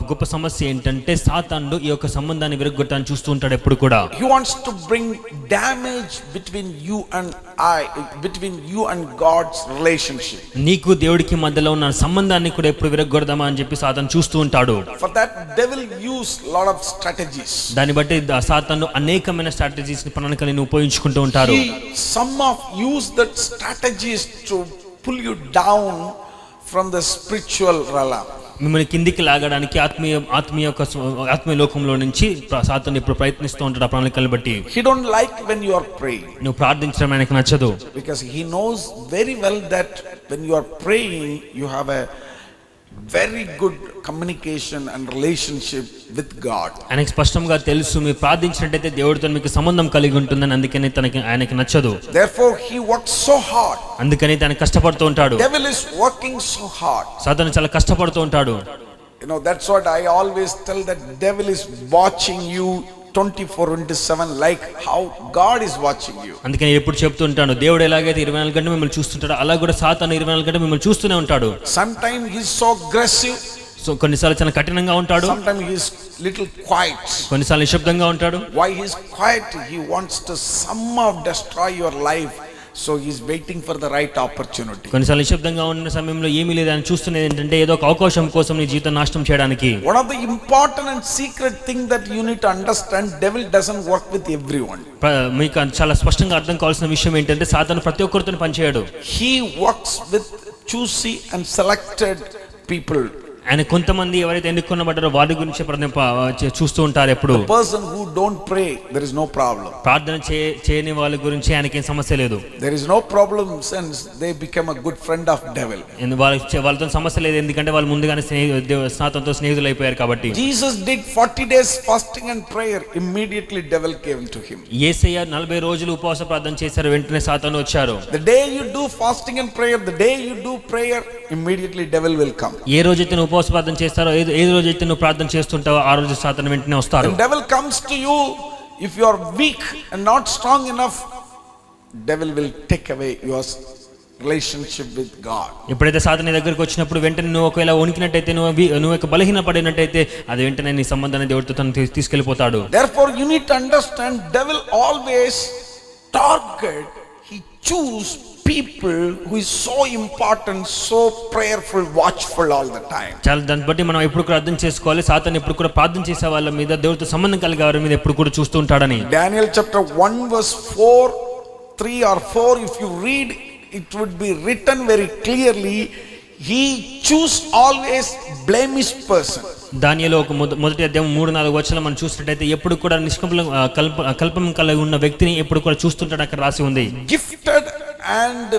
గొప్ప సమస్య ఏంటంటే సాతానుడు ఈ యొక్క సంబంధాన్ని విరగొట్టడానికి చూస్తూ ఉంటాడు ఎప్పుడు కూడా. He wants to bring damage between you and God's relationship. నీకు దేవుడికి మధ్యలో ఉన్న సంబంధాన్ని కూడా ఎప్పుడు విరగొడదామా అని చెప్పి సాతాను చూస్తూ ఉంటాడు. For that devil use lot of strategies. దాన్ని బట్టి సాతాను అనేకమైన స్ట్రాటజీస్ ని ప్రణాళికలను ఉపయోగించుకుంటూ ఉంటారు. Some of use that strategies to pull you down from the spiritual realm. మిమ్మల్ని కిందికి లాగడానికి ఆత్మీయ లోకంలో నుంచి సాతాను ఇప్పుడు ప్రయత్నిస్తూ ఉంటాడు ఆ ప్రణాళికలను బట్టి. He don't like when you are praying. నువ్వు ప్రార్థించడం ఆయనకు నచ్చదు. Because he knows very well that when you are praying you have a very good communication and relationship with God. ఆయనకు స్పష్టంగా తెలుసు మీరు ప్రార్థించినట్టయితే దేవుడితో మీకు సంబంధం కలిగి ఉంటుందని, అందుకని ఆయనకి నచ్చదు. Therefore he works so hard. అందుకని తను కష్టపడుతూ ఉంటాడు. Devil is working so hard. సాతాను చాలా కష్టపడుతూ ఉంటాడు. You know, that's what I always tell, that devil is watching you 24/7 like how God is watching you. అందుకని ఎప్పుడు చెప్తూ ఉంటాను, దేవుడు ఎలాగైతే 24 గంటలు మిమ్మల్ని చూస్తుంటాడో అలా కూడా సాతాను 24 గంటలు మిమ్మల్ని చూస్తూనే ఉంటాడు. Sometimes he is so aggressive. So కొన్నిసార్లు చాలా కఠినంగా ఉంటాడు. Sometimes he is little quiet. కొన్నిసార్లు నిశ్శబ్దంగా ఉంటాడు. Why he is quiet? He wants to somehow destroy your life. So he is waiting for the right opportunity. కొన్నిసార్లు నిశ్శబ్దంగా ఉన్న సమయంలో ఏమీ లేదని చూస్తున్నది ఏంటంటే ఏదో ఒక అవకాశం కోసం నీ జీవితం నాశనం చేయడానికి. One of the important and secret thing that you need to understand, devil doesn't work with everyone. మీకు చాలా స్పష్టంగా అర్థం కావాల్సిన విషయం ఏంటంటే సాతాను ప్రతి ఒక్కరితో పనిచేయడు. He works with choosy and selected people. ఆయన కొంతమంది ఎవరైతే ఎన్నుకున్నబడ్డారో వారి గురించి చూస్తూ ఉంటారు ఎప్పుడు. The person who don't pray, there is no problem. ప్రార్థన చేయని వాళ్ళ గురించి ఆయనకేం సమస్య లేదు. There is no problem since they become a good friend of devil. వాళ్ళతో సమస్య లేదు, ఎందుకంటే వాళ్ళు ముందుగానే సాతానుతో స్నేహితులు అయిపోయారు కాబట్టి. Jesus did 40 days fasting and prayer. Immediately devil came to him. యేసయ్య 40 రోజులు ఉపవాస ప్రార్థన చేశారు, వెంటనే సాతాను వచ్చారు. The day you do fasting and prayer, the day you do prayer, immediately devil will come. ఏ రోజైతే నువ్వు ఉపవాస ప్రార్థన చేస్తారో, ఏ రోజైతే నువ్వు ప్రార్థన చేస్తుంటావో ఆ రోజు సాతాను వెంటనే వస్తారు. When devil comes to you, if you are weak and not strong enough, devil will take away your relationship with God. ఎప్పుడైతే సాతాను దగ్గరికి వచ్చినప్పుడు వెంటనే నువ్వు ఒకవేళ వణికినట్టయితే, నువ్వు ఒక బలహీన పడినట్టయితే అది వెంటనే నీ సంబంధాన్ని దేవుడితో తను తీసుకెళ్ళిపోతాడు. Therefore you need to understand, devil always target, he choose people who is so important, so prayerful, watchful all the time. చాలా దాన్ని బట్టి మనం ఎప్పుడు కూడా అర్థం చేసుకోవాలి, సాతాను ఎప్పుడు కూడా ప్రార్థన చేసే వాళ్ళ మీద, దేవుడితో సంబంధం కలిగే వారి మీద ఎప్పుడు కూడా చూస్తూ ఉంటాడని. Daniel chapter 1 verse 4, 3 or 4, if you read, it would be written very clearly, he choose always blemish person. దానియేలు ఒక మొదటి అధ్యాయం 3-4 వచనాలు మనం చూసినట్టయితే ఎప్పుడు కూడా కల్పం కలిగి ఉన్న వ్యక్తిని ఎప్పుడు కూడా చూస్తుంటాడు, అక్కడ రాసి ఉంది. Gifted and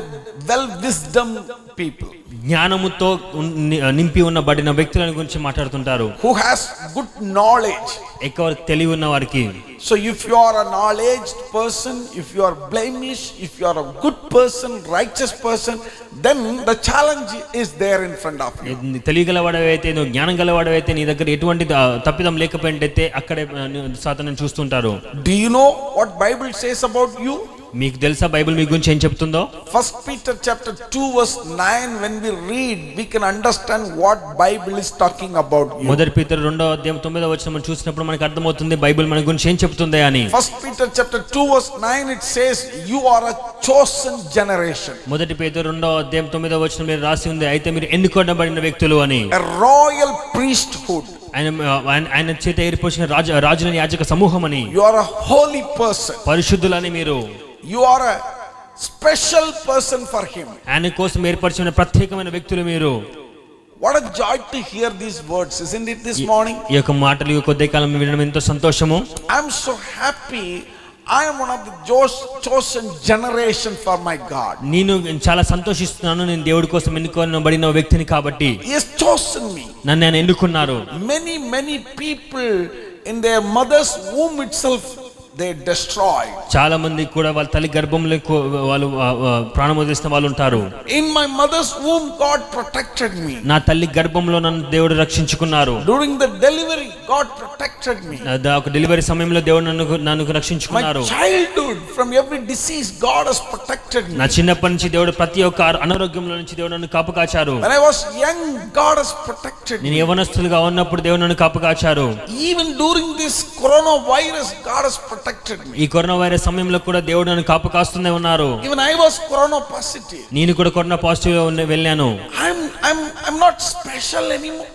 well wisdom people, జ్ఞానముతో నింపి ఉన్నబడిన వ్యక్తుల గురించి మాట్లాడుతుంటారు. who has good knowledge. ఎక్కువ తెలివి ఉన్న వారికి. So if you are a knowledge person, if you are blemish, if you are a good person, righteous person, then the challenge is there in front of you. తెలియగలవాడవైతే, నువ్వు జ్ఞానం గలవాడవైతే, నీ దగ్గర ఎటువంటి తప్పిదం లేకపోయింటే అక్కడే సాతాను చూస్తుంటారు. Do you know what Bible says about you? మీకు తెలుసా బైబిల్ మీ గురించి ఏం చెప్తుందో? 1 Peter chapter 2 verse 9, when we read, we can understand what Bible is talking about you. మొదటి పేతురు 2వ అధ్యాయం 9వ వచనం మనం చూసినప్పుడు మనకు అర్థమవుతుంది బైబిల్ మన గురించి ఏం చెప్తుంది అని. 1 Peter chapter 2 verse 9, it says you are a chosen generation. మొదటి పేతురు 2వ అధ్యాయం 9వ వచనం మీద రాసి ఉంది, అయితే మీరు ఎన్నుకోబడిన వ్యక్తులు అని. A royal priesthood. ఆయన చేత ఏర్పరిచిన రాజులని యాజక సమూహం అని. You are a holy person. పరిశుద్ధులని మీరు. You are a special person for him. ఆయన కోసం ఏర్పరిచిన ప్రత్యేకమైన వ్యక్తులు మీరు. What a joy to hear these words, isn't it, this morning? ఈ యొక్క మాటలు ఈ కొద్ది కాలం వినడం ఎంతో సంతోషము. I am so happy. I am one of the chosen generation for my God. నేను చాలా సంతోషిస్తున్నాను, నేను దేవుడి కోసం ఎన్నుకోబడిన వ్యక్తిని కాబట్టి. He has chosen me. నన్ను ఆయన ఎన్నుకున్నారు. Many people in their mother's womb itself, they destroyed. చాలా మంది కూడా వాళ్ళ తల్లి గర్భంలో వాళ్ళు ప్రాణం వదిలేసిన వాళ్ళు ఉంటారు. In my mother's womb, God protected me. నా తల్లి గర్భంలో నన్ను దేవుడు రక్షించుకున్నారు. During the delivery, God protected me. ఒక డెలివరీ సమయంలో దేవుడు నన్ను రక్షించుకున్నారు. My childhood, from every disease, God has protected me. నా చిన్నప్పటి నుంచి దేవుడు ప్రతి ఒక్క అనారోగ్యంలో నుంచి దేవుడు నన్ను కాపుకాచారు. When I was young, God has protected me. నేను యవనస్తులుగా ఉన్నప్పుడు దేవుడు నన్ను కాపుకాచారు. Even during this coronavirus, God has protected me. ఈ కరోనా వైరస్ సమయంలో కూడా దేవుడు నన్ను కాపుకాస్తూనే ఉన్నారు. Even I was corona positive. నేను కూడా కరోనా పాజిటివ్ వెళ్ళాను. I'm not special anymore.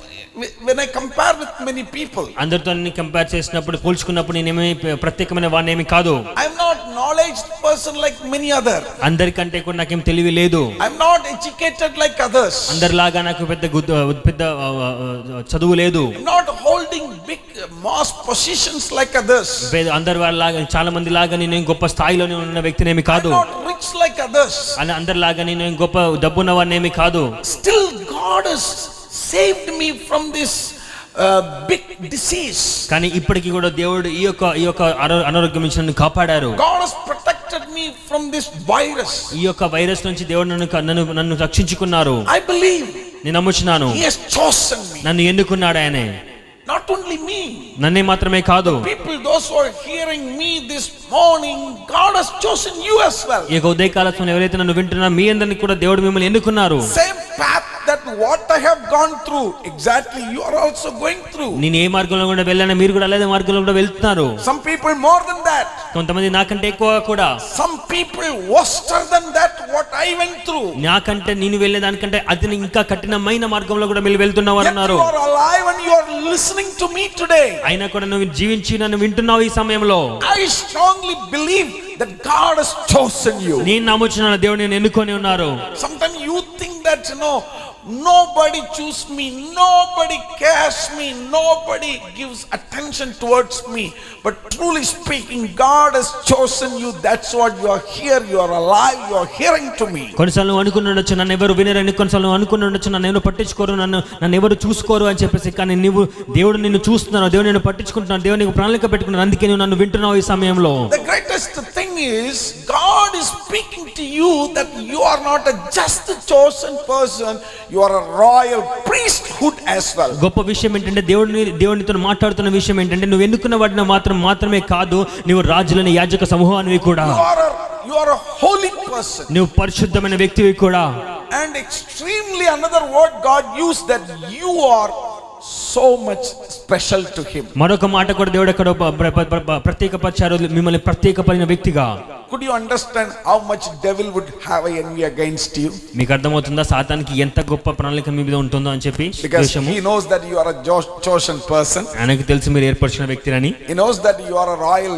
When I compare with many people, అందరితో కంపేర్ చేసినప్పుడు పోల్చుకున్నప్పుడు నేనేమి ప్రత్యేకమైన వాడినేమి కాదు. I'm not knowledge person like many other. అందరికంటే కూడా నాకేం తెలివి లేదు. I'm not educated like others. అందరిలాగా నాకు పెద్ద చదువు లేదు. I'm not holding big mass positions like others. అందరి వాళ్ళలాగా చాలా మంది లాగా నేను గొప్ప స్థాయిలో ఉన్న వ్యక్తినేమి కాదు. I'm not rich like others. అలా అందరిలాగా నేను గొప్ప డబ్బున్న వాడినేమి కాదు. Still God has saved me from this big disease. కానీ ఇప్పటికీ కూడా దేవుడు ఈ యొక్క అనారోగ్యం నుంచి నన్ను కాపాడారు. God has protected me from this virus. ఈ యొక్క వైరస్ నుంచి దేవుడు నన్ను రక్షించుకున్నారు. I believe. నేను నమ్ముచున్నాను. He has chosen me. నన్ను ఎన్నుకున్నాడు ఆయనే. Not only me. నన్నే మాత్రమే కాదు. People, those who are hearing me this morning, God has chosen you as well. ఈ ఉదయకాల సమయంలో ఎవరైతే నన్ను వింటున్నారో మీ అందరిని కూడా దేవుడు మిమ్మల్ని ఎన్నుకున్నారు. Same path that what I have gone through, exactly you are also going through. నేను ఏ మార్గంలో కూడా వెళ్ళానో మీరు కూడా అలాగే మార్గంలో కూడా వెళ్తున్నారు. Some people more than that. కొంతమంది నాకంటే ఎక్కువ కూడా. Some people worse than that what I went through. నాకంటే నేను వెళ్ళే దానికంటే అది ఇంకా కఠినమైన మార్గంలో కూడా మీరు వెళ్తున్నవారు ఉన్నారు. You are alive and you are listening to me today. అయినా కూడా నువ్వు జీవించి నన్ను వింటున్నావు ఈ సమయంలో. I strongly believe that God has chosen you. నేను నమ్ముచున్నాను దేవుడు నిన్ను ఎన్నుకొని ఉన్నారు. Sometimes you think that nobody choose me, nobody cares me, nobody gives attention towards me, but truly speaking, God has chosen you. That's what you are here, you are alive, you are hearing to me. కొన్నిసార్లు అనుకున్నొచ్చు నన్ను ఎవరు వినరని, కొన్నిసార్లు అనుకున్నొచ్చు నన్ను ఎవరు పట్టించుకోరు, నన్ను ఎవరు చూసుకోరు అని చెప్పేసి. కానీ దేవుడు నిన్ను చూస్తున్నావు, దేవుడు నిన్ను పట్టించుకుంటున్నావు, దేవుడు నీకు ప్రణాళిక పెట్టుకున్నాడు. అందుకే నువ్వు నన్ను వింటున్నావు ఈ సమయంలో. The greatest thing is God is speaking to you that you are not a just chosen person, you are a royal priesthood as well. గొప్ప విషయం ఏంటంటే దేవునితో మాట్లాడుతున్న విషయం ఏంటంటే నువ్వు ఎన్నుకున్న వాడిని మాత్రమే కాదు, నువ్వు రాజులని యాజక సమూహానివి కూడా. You are a holy person. నువ్వు పరిశుద్ధమైన వ్యక్తివి కూడా. And extremely another word God used, that you are so much special to him. మరొక మాట కూడా దేవుడు ఎక్కడ ప్రత్యేకపరిచారు, మిమ్మల్ని ప్రత్యేకపరిచిన వ్యక్తిగా. Could you understand how much devil would have envy against you? మీకు అర్థమవుతుందా సాతానికి ఎంత గొప్ప ప్రణాళిక మీ మీద ఉంటుందో అని చెప్పి? Because he knows that you are a chosen person. ఆయనకు తెలుసు మీరు ఏర్పరిచిన వ్యక్తిని. He knows that you are a royal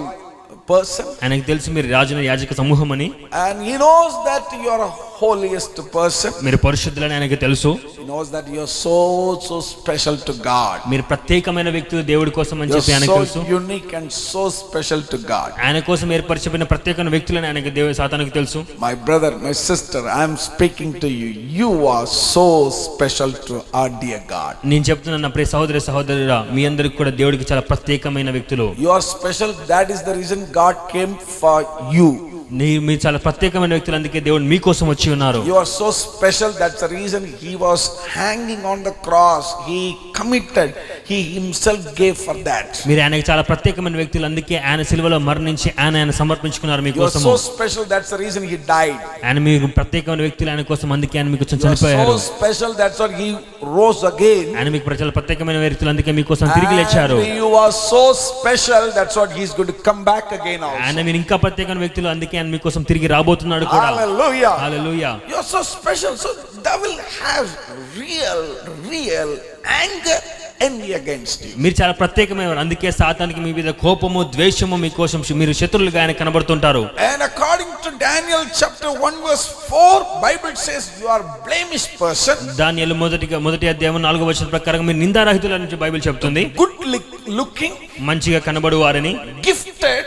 person. ఆయనకు తెలుసు మీరు రాజుల యాజక సమూహం అని. And he knows that you are a holiest person. మీరు పరిశుద్ధులని ఆయనకు తెలుసు. He knows that you are so special to God. మీరు ప్రత్యేకమైన వ్యక్తి దేవుడి కోసం అని చెప్పి ఆయనకు తెలుసు. So unique and so special to God. ఆయన కోసం ఏర్పరిచిన ప్రత్యేకమైన వ్యక్తులని ఆయనకు సాతానుకు తెలుసు. My brother, my sister, I am speaking to you. You are so special to our dear God. నేను చెప్తున్నాను నా ప్రియ సహోదరుడా, మీ అందరికి కూడా దేవుడికి చాలా ప్రత్యేకమైన వ్యక్తులు. You are special. That is the reason God came for you. మీరు చాలా ప్రత్యేకమైన వ్యక్తులు, అందుకే దేవుడు మీకోసం వచ్చి ఉన్నారు. You are so special. That's the reason he was hanging on the cross. He committed. He himself gave for that. మీరు ఆయనకి చాలా ప్రత్యేకమైన వ్యక్తులు, అందుకే ఆయన సిలువలో మరణించి ఆయన సమర్పించుకున్నారు మీకోసం. You are so special. That's the reason he died. ఆయన మీకు ప్రత్యేకమైన వ్యక్తులు ఆయన కోసం, అందుకే ఆయన మీకోసం చనిపోయారు. You are so special. That's why he rose again. ఆయన మీకు చాలా ప్రత్యేకమైన వ్యక్తులు, అందుకే మీకోసం తిరిగి లేచారు. You are so special. That's what he's going to come back again also. ఆయన మీరు ఇంకా ప్రత్యేకమైన వ్యక్తులు, అందుకే ఆయన మీకోసం తిరిగి రాబోతున్నాడు కూడా. Hallelujah. Hallelujah. You are so special. So devil have real anger, envy against you. మీరు చాలా ప్రత్యేకమైనవారు, అందుకే సాతానికి మీ మీద కోపము, ద్వేషము మీకోసం, మీరు శత్రువులుగా ఆయన కనబడుతుంటారు. And according to Daniel chapter 1 verse 4, Bible says you are blemished person. దానియేలు మొదటి అధ్యాయం 4వ వచనం ప్రకారం మీరు నిందారహితులని నుంచి బైబిల్ చెప్తుంది. Good looking, మంచిగా కనబడు వారని, gifted,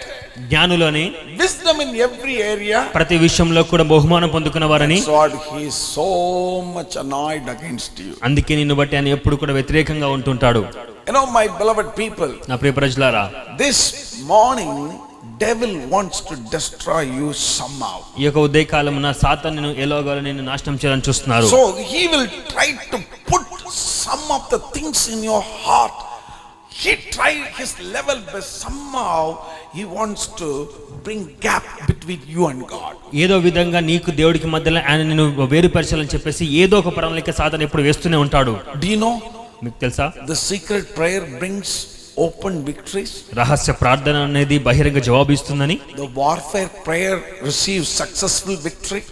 జ్ఞానులని, wisdom in every area, ప్రతి విషయంలో కూడా బహుమానం పొందుకున్న వారని. So he is so much annoyed against you. అందుకే నిన్ను బట్టి ఆయన ఎప్పుడు కూడా వ్యతిరేకంగా ఉంటుంటాడు. You know, my beloved people, నా ప్రియ ప్రజలారా, this morning devil wants to destroy you somehow. ఈ యొక్క ఉదయకాలమున సాతాను ఎలాగోలా నిన్ను నాశనం చేయాలని చూస్తున్నారు. So he will try to put some of the things in your heart. He tried his level best. Somehow he wants to bring gap between you and God. ఏదో విధంగా నీకు దేవుడికి మధ్యలో ఆయన నిన్ను వేరుపరచాలని చెప్పేసి ఏదో ఒక ప్రణాళిక సాతాను ఎప్పుడు వేస్తూనే ఉంటాడు. Do you know? మీకు తెలుసా? The secret prayer brings open victories. రహస్య ప్రార్థన అనేది బహిరంగ జవాబు ఇస్తుందని. The warfare prayer receives successful victory.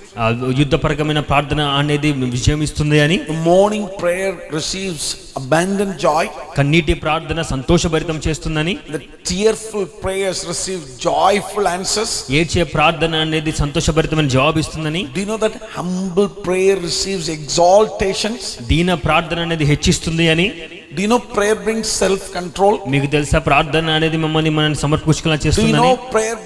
యుద్ధపరకమైన ప్రార్థన అనేది విజయం ఇస్తుంది అని. The morning prayer receives abundant joy. కన్నీటి ప్రార్థన సంతోషభరితం చేస్తుందని. The tearful prayers receive joyful answers. ఏడ్చే ప్రార్థన అనేది సంతోషభరితమైన జవాబు ఇస్తుందని. Do you know that humble prayer receives exaltations? దీన ప్రార్థన అనేది హెచ్చిస్తుంది అని. Do you know prayer brings self control? మీకు తెలుసా ప్రార్థన అనేది మనల్ని సమర్పించుకునేలా Do you చేస్తుందని. know prayer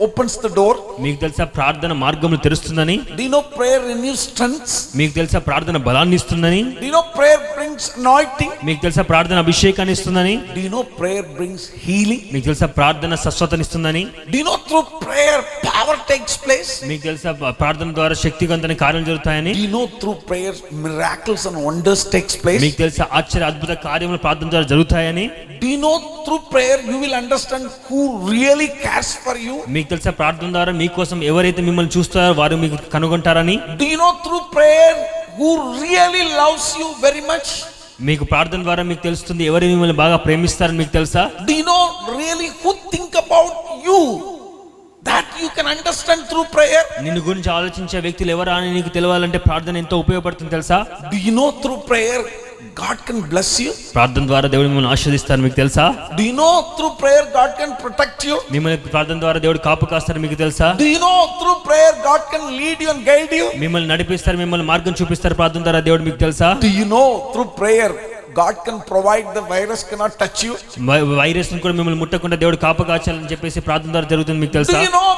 opens the door? మీకు తెలుసా ప్రార్థన మార్గములు తెరుస్తుందని. Do you know prayer renews strength? మీకు తెలుసా ప్రార్థన బలాన్ని ఇస్తుందని. Do you know prayer brings anointing? మీకు తెలుసా ప్రార్థన అభిషేకాన్ని ఇస్తుందని. Do you know prayer brings healing? మీకు తెలుసా ప్రార్థన స్వస్థతనిస్తుందని. Do you know through prayer power takes place? మీకు తెలుసా ప్రార్థన ద్వారా శక్తివంతమైన కార్యాలు జరుగుతాయని. Do you know through prayer miracles and wonders takes place? మీకు తెలుసా ఆశ్చర్య అద్భుత కార్యములు ప్రార్థన ద్వారా జరుగుతాయని. Do you know through prayer you will understand who really cares for you? మీకు తెలుసా ప్రార్థన ద్వారా మీకోసం ఎవరైతే మిమ్మల్ని చూస్తారో వారు మీకు కనుగొంటారని. Do you know through prayer who really loves you very much? మీకు ప్రార్థన ద్వారా మీకు తెలుస్తుంది ఎవరు మిమ్మల్ని బాగా ప్రేమిస్తారని మీకు తెలుసా. Do you know really who think about you? That you can understand through prayer. నిన్ను గురించి ఆలోచించే వ్యక్తులు ఎవరా అని నీకు తెలియాలంటే ప్రార్థన ఎంతో ఉపయోగపడుతుంది తెలుసా. Do you know through prayer God can bless you? ప్రార్థన ద్వారా దేవుడు మిమ్మల్ని ఆశీర్వదిస్తారని మీకు తెలుసా. Do you know through prayer God can protect you? మిమ్మల్ని ప్రార్థన ద్వారా దేవుడు కాపు కాస్తారని మీకు తెలుసా. Do you know through prayer God can lead you and guide you? మిమ్మల్ని నడిపిస్తారు, మిమ్మల్ని మార్గం చూపిస్తారు ప్రార్థన ద్వారా దేవుడు మీకు తెలుసా. Do you know through prayer God can provide, the virus cannot touch you? Virus ని కూడా మిమ్మల్ని ముట్టకుండా దేవుడు కాపు కాచాలని చెప్పేసి ప్రార్థన ద్వారా జరుగుతుంది మీకు Do తెలుసా. you know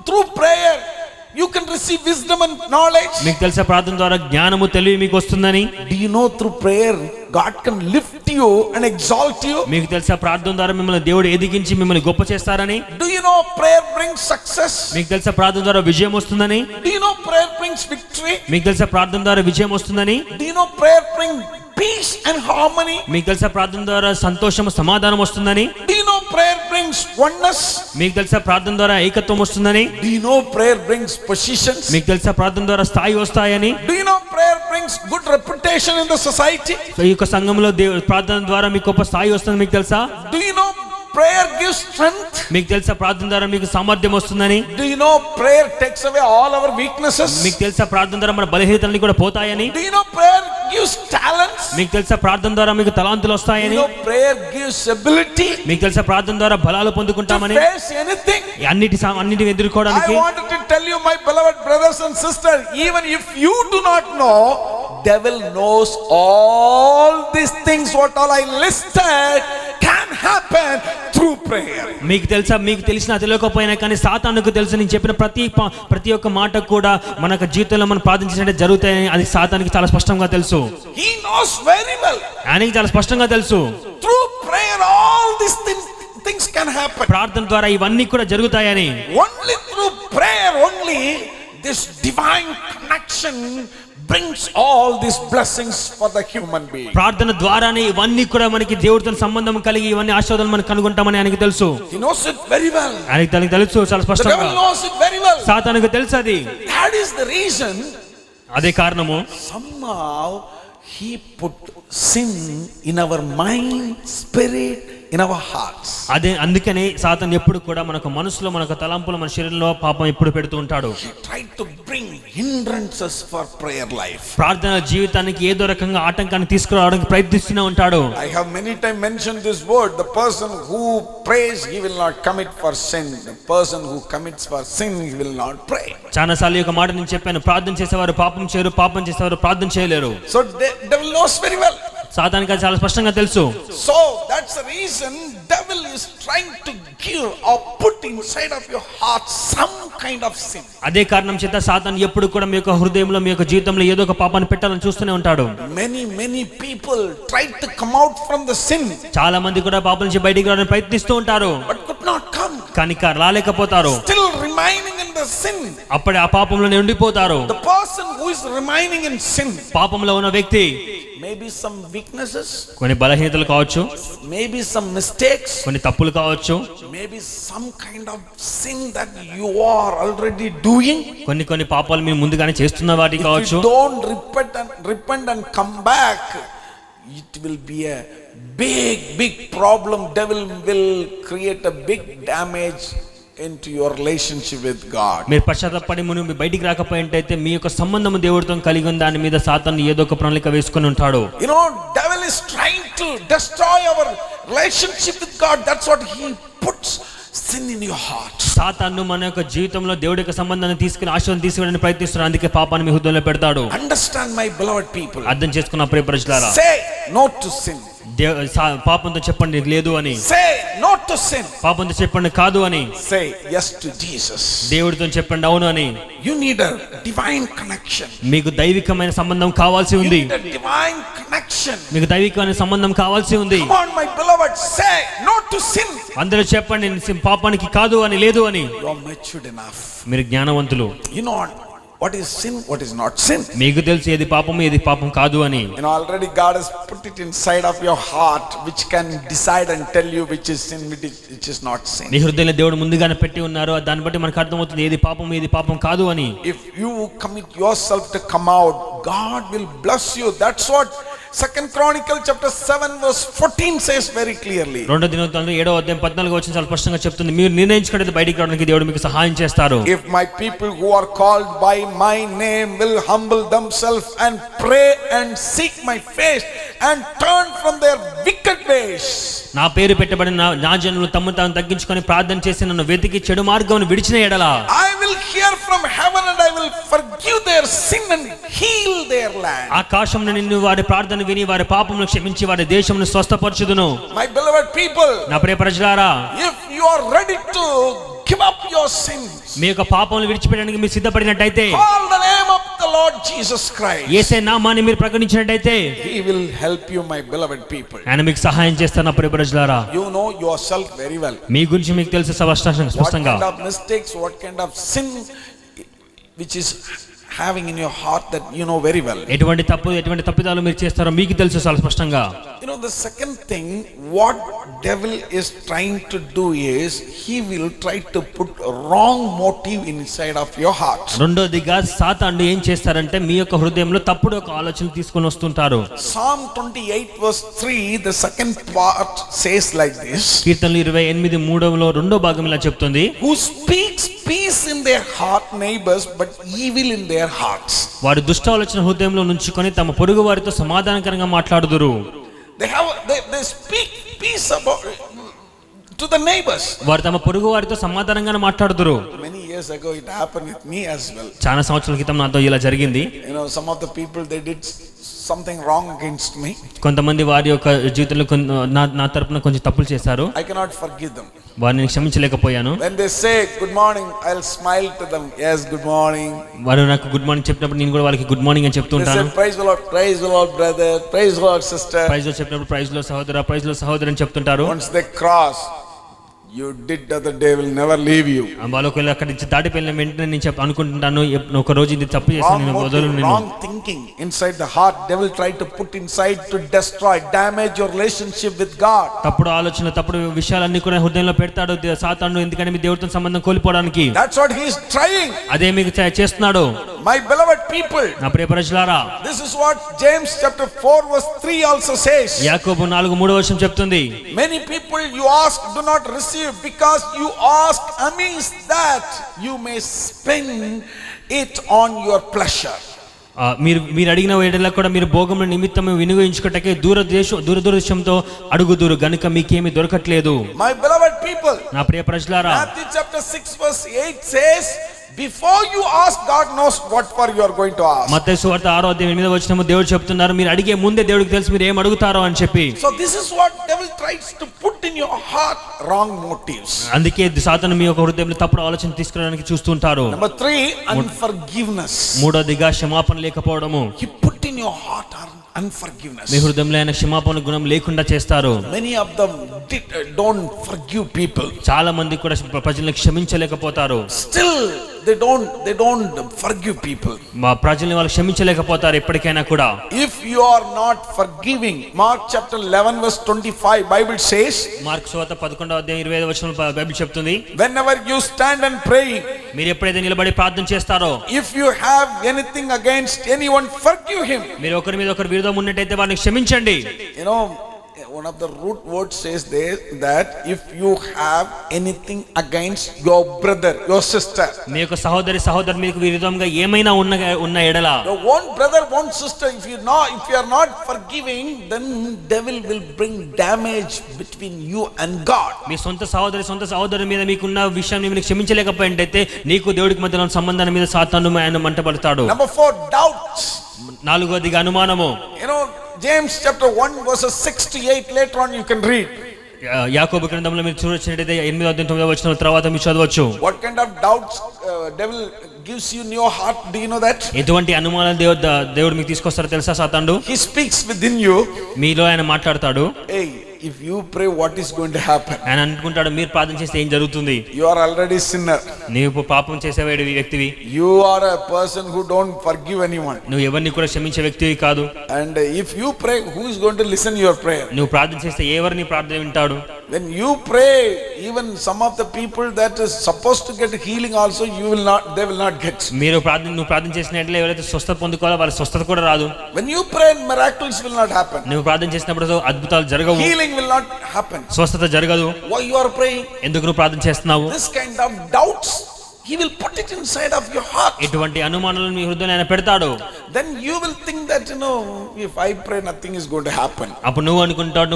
through prayer you can receive wisdom and knowledge? మీకు తెలుసా ప్రార్థన ద్వారా జ్ఞానము తెలివి మీకు వస్తుందని. Do you know through prayer God can lift you and exalt you? మీకు తెలుసా ప్రార్థన ద్వారా మిమ్మల్ని దేవుడు ఎదిగించి మిమ్మల్ని గొప్ప చేస్తారని. Do you know prayer brings success? మీకు తెలుసా ప్రార్థన ద్వారా విజయం వస్తుందని. Do you know prayer brings victory? మీకు తెలుసా ప్రార్థన ద్వారా విజయం వస్తుందని. Do you know prayer brings peace and harmony? మీకు తెలుసా ప్రార్థన ద్వారా సంతోషం సమాధానం వస్తుందని. Do you know prayer brings oneness? మీకు తెలుసా ప్రార్థన ద్వారా ఏకత్వం వస్తుందని. Do you know prayer brings positions? మీకు తెలుసా ప్రార్థన ద్వారా స్థాయి వస్తాయని. Do you know prayer brings good reputation in the society? ఈ యొక్క సంఘంలో ప్రార్థన ద్వారా మీకు గొప్ప స్థాయి వస్తుంది మీకు తెలుసా. Do you know prayer gives strength? మీకు తెలుసా ప్రార్థన ద్వారా మీకు సామర్థ్యం వస్తుందని. Do you know prayer takes away all our weaknesses? మీకు తెలుసా ప్రార్థన ద్వారా మన బలహీనతలు కూడా పోతాయని. Do you know prayer gives talents? మీకు తెలుసా ప్రార్థన ద్వారా మీకు తలాంతులు Do you వస్తాయని. know prayer gives ability మీకు తెలుసా ప్రార్థన ద్వారా బలాలు to పొందుకుంటామని. face anything? అన్నిటిని I ఎదుర్కోవడానికి. wanted to tell you, my beloved brothers and sisters, even if you do not know, devil knows all these things what all I listed can happen through prayer. మీకు తెలుసా మీకు తెలిసినా తెలియకపోయినా కానీ సాతానుకు తెలుసు నేను చెప్పిన ప్రతి ఒక్క మాట కూడా మన జీవితంలో మనం ప్రార్థించినట్టే జరుగుతాయని అది సాతానికి చాలా స్పష్టంగా తెలుసు. He knows very well. ఆయనకి చాలా స్పష్టంగా తెలుసు. Through prayer all these things can happen. ప్రార్థన ద్వారా ఇవన్నీ కూడా జరుగుతాయని. Only through prayer only this divine connection brings all these blessings for the human being. ప్రార్థన ద్వారానే ఇవన్నీ కూడా మనకి దేవుడితో సంబంధం కలిగి ఇవన్నీ ఆశీర్వాదాలు మనం కనుగొంటామని ఆయనకి తెలుసు. He knows it very well. ఆయనకి తెలుసు చాలా The స్పష్టంగా. devil knows it very well. సాతానుకు తెలుసు అది. That is the reason అదే కారణము somehow he put sin in our mind, spirit, in our hearts. అదే అందుకనే సాతాను ఎప్పుడు కూడా మనకు మనసులో మనకు తలంపులో మన శరీరంలో పాపం ఎప్పుడు పెడుతూ ఉంటాడు. He tried to bring hindrances for prayer life. ప్రార్థన జీవితానికి ఏదో రకంగా ఆటంకాన్ని తీసుకురావడానికి ప్రయత్నిస్తూనే ఉంటాడు. I have many times mentioned this word. The person who prays, he will not commit for sin. The person who commits for sin, he will not pray. చాలా సార్లు ఒక మాట నేను చెప్పాను, ప్రార్థన చేసేవారు పాపం చేయరు, పాపం చేసేవారు ప్రార్థన చేయలేరు. So devil knows very well. సాతానికి అది చాలా స్పష్టంగా తెలుసు. So that's the reason devil is trying to give or put inside of your heart some kind of sin. అదే కారణం చేత సాతాను ఎప్పుడు కూడా మీ యొక్క హృదయంలో మీ యొక్క జీవితంలో ఏదో ఒక పాపాన్ని పెట్టాలని చూస్తూనే ఉంటాడు. Many people tried to come out from the sin చాలా మంది కూడా పాపం నుంచి బయటికి రావడానికి ప్రయత్నిస్తూ ఉంటారు. but could not come. కానీ రాలేకపోతారు, still remaining in the sin. అప్పుడే ఆ పాపంలోనే ఉండిపోతారు. The person who is remaining in sin, పాపంలో ఉన్న వ్యక్తి maybe some weaknesses, కొన్ని బలహీనతలు కావచ్చు, maybe some mistakes, కొన్ని తప్పులు కావచ్చు, maybe some kind of sin that you are already doing. కొన్ని పాపాలు మీరు ముందుగానే చేస్తున్న వాటి If కావచ్చు. you don't repent and come back, it will be a big problem. Devil will create a big damage into your relationship with God. మీరు పశ్చాత్తాపడి మునుపు బయటికి రాకపోయింటైతే మీ యొక్క సంబంధం దేవుడితో కలిగి ఉన్న దాని మీద సాతాను ఏదో ఒక ప్రణాళిక వేసుకొని ఉంటాడు. You know, devil is trying to destroy our relationship with God. That's what he puts sin in your heart. సాతాను మన యొక్క జీవితంలో దేవుడి యొక్క సంబంధాన్ని తీసుకుని ఆశీర్వాదం తీసుకోవడానికి ప్రయత్నిస్తున్నాడు. అందుకే పాపాన్ని మీ హృదయంలో పెడతాడు. Understand, my beloved people. అర్థం చేసుకున్న ప్రియ ప్రజలారా, Say no to sin. పాపంతో చెప్పండి లేదు అని. Say no to sin. పాపంతో చెప్పండి కాదు అని. Say yes to Jesus. దేవుడితో చెప్పండి అవును అని. You need a divine connection. మీకు దైవికమైన సంబంధం కావాల్సి You ఉంది. need a divine connection. మీకు దైవికమైన సంబంధం కావాల్సి ఉంది. Come on, my beloved, say no to sin. అందరూ చెప్పండి పాపానికి కాదు అని, లేదు అని. You are matured enough. మీరు జ్ఞానవంతులు. You know what is sin, what is not sin. మీకు తెలుసు ఏది పాపము ఏది పాపం కాదు అని. You know, already God has put it inside of your heart, which can decide and tell you which is sin, which is not sin. నీ హృదయంలో దేవుడు ముందుగానే పెట్టి ఉన్నారు. దాన్ని బట్టి మనకు అర్థమవుతుంది ఏది పాపం ఏది పాపం కాదు అని. If you commit yourself to come out, God will bless you. That's what 2 Chronicles chapter 7 verse 14 says very clearly. 2 దినవృత్తాంతం 7వ అధ్యాయం 14వ వచనం చాలా స్పష్టంగా చెప్తుంది, మీరు నిర్ణయించుకునేది బయటికి రావడానికి దేవుడు మీకు సహాయం చేస్తారు. If my people who are called by my name will humble themselves and pray and seek my face and turn from their wicked ways. నా పేరు పెట్టబడిన నా జనులు తమ్ము తాను తగ్గించుకొని ప్రార్థన చేసి నన్ను వెతికి చెడు మార్గమును విడిచిన ఎడల I will hear from heaven and I will forgive their sin and heal their land. ఆకాశమున నిన్ను వారి ప్రార్థన విని వారి పాపమును క్షమించి వారి దేశమును స్వస్థపరచుదును. My beloved people, నా ప్రియ ప్రజలారా, if you are ready to give up your sins, మీ యొక్క పాపములను విడిచిపెట్టడానికి మీరు సిద్ధపడినట్టయితే, call the name of the Lord Jesus Christ. యేసే నామాన్ని మీరు ప్రకటించినట్టయితే He will help you, my beloved people. ఆయన మీకు సహాయం చేస్తారు. నా ప్రియ ప్రజలారా, You know yourself very well. మీ గురించి మీకు తెలుసు What స్పష్టంగా. kind of mistakes, what kind of sin which is having in your heart that you know very well. ఎటువంటి తప్పిదాలు మీరు చేస్తారో మీకు తెలుసు చాలా స్పష్టంగా. You know, the second thing what devil is trying to do is he will try to put wrong motive inside of your heart. రెండోదిగా సాతాను ఏం చేస్తారంటే మీ యొక్క హృదయంలో తప్పుడు ఒక ఆలోచన తీసుకొని వస్తుంటారు. Psalm 28 verse 3, the second part says like this. కీర్తనలు 28:3లో రెండో భాగం ఇలా చెప్తుంది, Who speaks peace in their heart, neighbors, but evil in their hearts. వారు దుష్ట ఆలోచన హృదయంలో నుంచుకొని తమ పొరుగు వారితో సమాధానకరంగా మాట్లాడుదురు. They speak peace about to the neighbors. వారు తమ పొరుగు వారితో సమాధానంగా మాట్లాడుదురు. Many years ago it happened with me as well. చాలా సంవత్సరాల క్రితం నాతో ఇలా జరిగింది. You know, some of the people they did something wrong against me. కొంతమంది వారి యొక్క జీవితంలో నా తరపున కొంచెం తప్పులు చేశారు. I cannot forgive them. వారిని క్షమించలేకపోయాను. When they say good morning, I'll smile to them. Yes, good morning. వారు నాకు గుడ్ మార్నింగ్ చెప్పినప్పుడు నేను కూడా వాళ్ళకి గుడ్ మార్నింగ్ అని They చెప్తుంటాను. say praise the Lord brother, praise the Lord sister. Praise లో చెప్పినప్పుడు ప్రైజ్ లో సహోదర, ప్రైజ్ లో సహోదరు అని చెప్తుంటారు. Once they cross, you did the other day will never leave you. వాళ్ళు ఒకవేళ అక్కడి నుంచి దాటిపోయిన వెంటనే నేను అనుకుంటుంటాను, ఒక రోజు ఇది తప్పు చేస్తాను, నేను వదలను. Wrong thinking inside the heart, devil try to put inside to destroy, damage your relationship with God. తప్పుడు ఆలోచన తప్పుడు విషయాలన్నీ కూడా హృదయంలో పెడతాడు సాతాను. ఎందుకంటే మీ దేవుడితో సంబంధం కోల్పోవడానికి. That's what he is trying. అదే మీకు చేస్తున్నాడు. My beloved people, నా ప్రియ ప్రజలారా, this is what James chapter 4 verse 3 also says. యాకోబు 4:3 చెప్తుంది, Many people you ask do not receive because you ask amiss that you may spend it on your pleasure. మీరు అడిగిన వేళల్లో కూడా మీరు భోగముల నిమిత్తం వినియోగించుకోటకే దూరదృశ్యంతో అడుగుదురు గనుక మీకేమీ దొరకట్లేదు. My beloved people, నా ప్రియ ప్రజలారా, Matthew chapter 6 verse 8 says, before you ask, God knows what for you are going to ask. మత్తయి సువార్త 6:8 దేవుడు చెప్తున్నారు, మీరు అడిగే ముందే దేవుడికి తెలుసు మీరు ఏం అడుగుతారో అని చెప్పి. So this is what devil tries to put in your heart, wrong motives. అందుకే సాతాను మీ యొక్క హృదయంలో తప్పుడు ఆలోచన తీసుకురావడానికి చూస్తుంటారు. Number 3, unforgiveness. మూడోదిగా క్షమాపణ లేకపోవడము. He put in your heart unforgiveness. మీ హృదయంలో ఆయన క్షమాపణ గుణం లేకుండా చేస్తారు. Many of them don't forgive people. చాలా మంది కూడా ప్రజల్ని క్షమించలేకపోతారు. Still they don't forgive people. మా ప్రజల్ని వాళ్ళు క్షమించలేకపోతారు ఎప్పటికైనా కూడా. If you are not forgiving, Mark chapter 11 verse 25 Bible says, mark సువార్త 11వ అధ్యాయం 25వ వచనంలో బైబిల్ చెప్తుంది, whenever you stand and pray, మీరు ఎప్పుడైతే నిలబడి ప్రార్థన చేస్తారో, if you have anything against anyone, forgive him. మీరు ఒకరి మీద ఒకరు విరోధం ఉన్నట్టయితే వారిని క్షమించండి. You know, one of the root words says there that if you have anything against your brother, your sister, మీ యొక్క సహోదరి మీకు విరోధంగా ఏమైనా ఉన్న ఎడల, your one brother, one sister, if you are not forgiving, then devil will bring damage between you and God. మీ సొంత సహోదరి మీద మీకున్న విషయాన్ని మీరు క్షమించలేకపోయినట్టయితే నీకు దేవుడికి మధ్యలో సంబంధాన్ని మీద సాతాను ఆయన మంటపడతాడు. Number 4, doubts. నాలుగోదిగా అనుమానము. You know, James chapter 1 verses 6 to 8, later on you can read. యాకోబు గ్రంథంలో మీరు చూడొచ్చినట్టయితే 8వ అధ్యాయం 9వ వచనం తర్వాత మీరు చదవచ్చు. What kind of doubts devil gives you in your heart, do you know that? ఎటువంటి అనుమానాలు దేవుడు మీకు తీసుకొస్తారో తెలుసా సాతానుడు? He speaks within you. మీలో ఆయన మాట్లాడతాడు. Hey, if you pray, what is going to happen? ఆయన అనుకుంటాడు మీరు ప్రార్థన చేస్తే ఏం జరుగుతుంది? You are already sinner. నీవు పాపం చేసేవాడి వ్యక్తివి. You are a person who don't forgive anyone. నువ్వు ఎవరిని కూడా క్షమించే వ్యక్తివి కాదు. And if you pray, who is going to listen your prayer? నువ్వు ప్రార్థన చేస్తే ఎవరిని ప్రార్థన వింటాడు? When you pray, even some of the people that is supposed to get healing also, they will not get. నువ్వు ప్రార్థన చేసినట్లే ఎవరైతే స్వస్థత పొందుకోవాలో వాళ్ళ స్వస్థత కూడా రాదు. When you pray, miracles will not happen. నువ్వు ప్రార్థన చేసినప్పుడు అద్భుతాలు జరగవు. Healing will not happen. స్వస్థత జరగదు. Why you are praying? ఎందుకు నువ్వు ప్రార్థన చేస్తున్నావు? This kind of doubts, he will put it inside of your heart. ఇటువంటి అనుమానాలను మీ హృదయంలో ఆయన పెడతాడు. Then you will think that, if I pray, nothing is going to happen. అప్పుడు నువ్వు అనుకుంటావు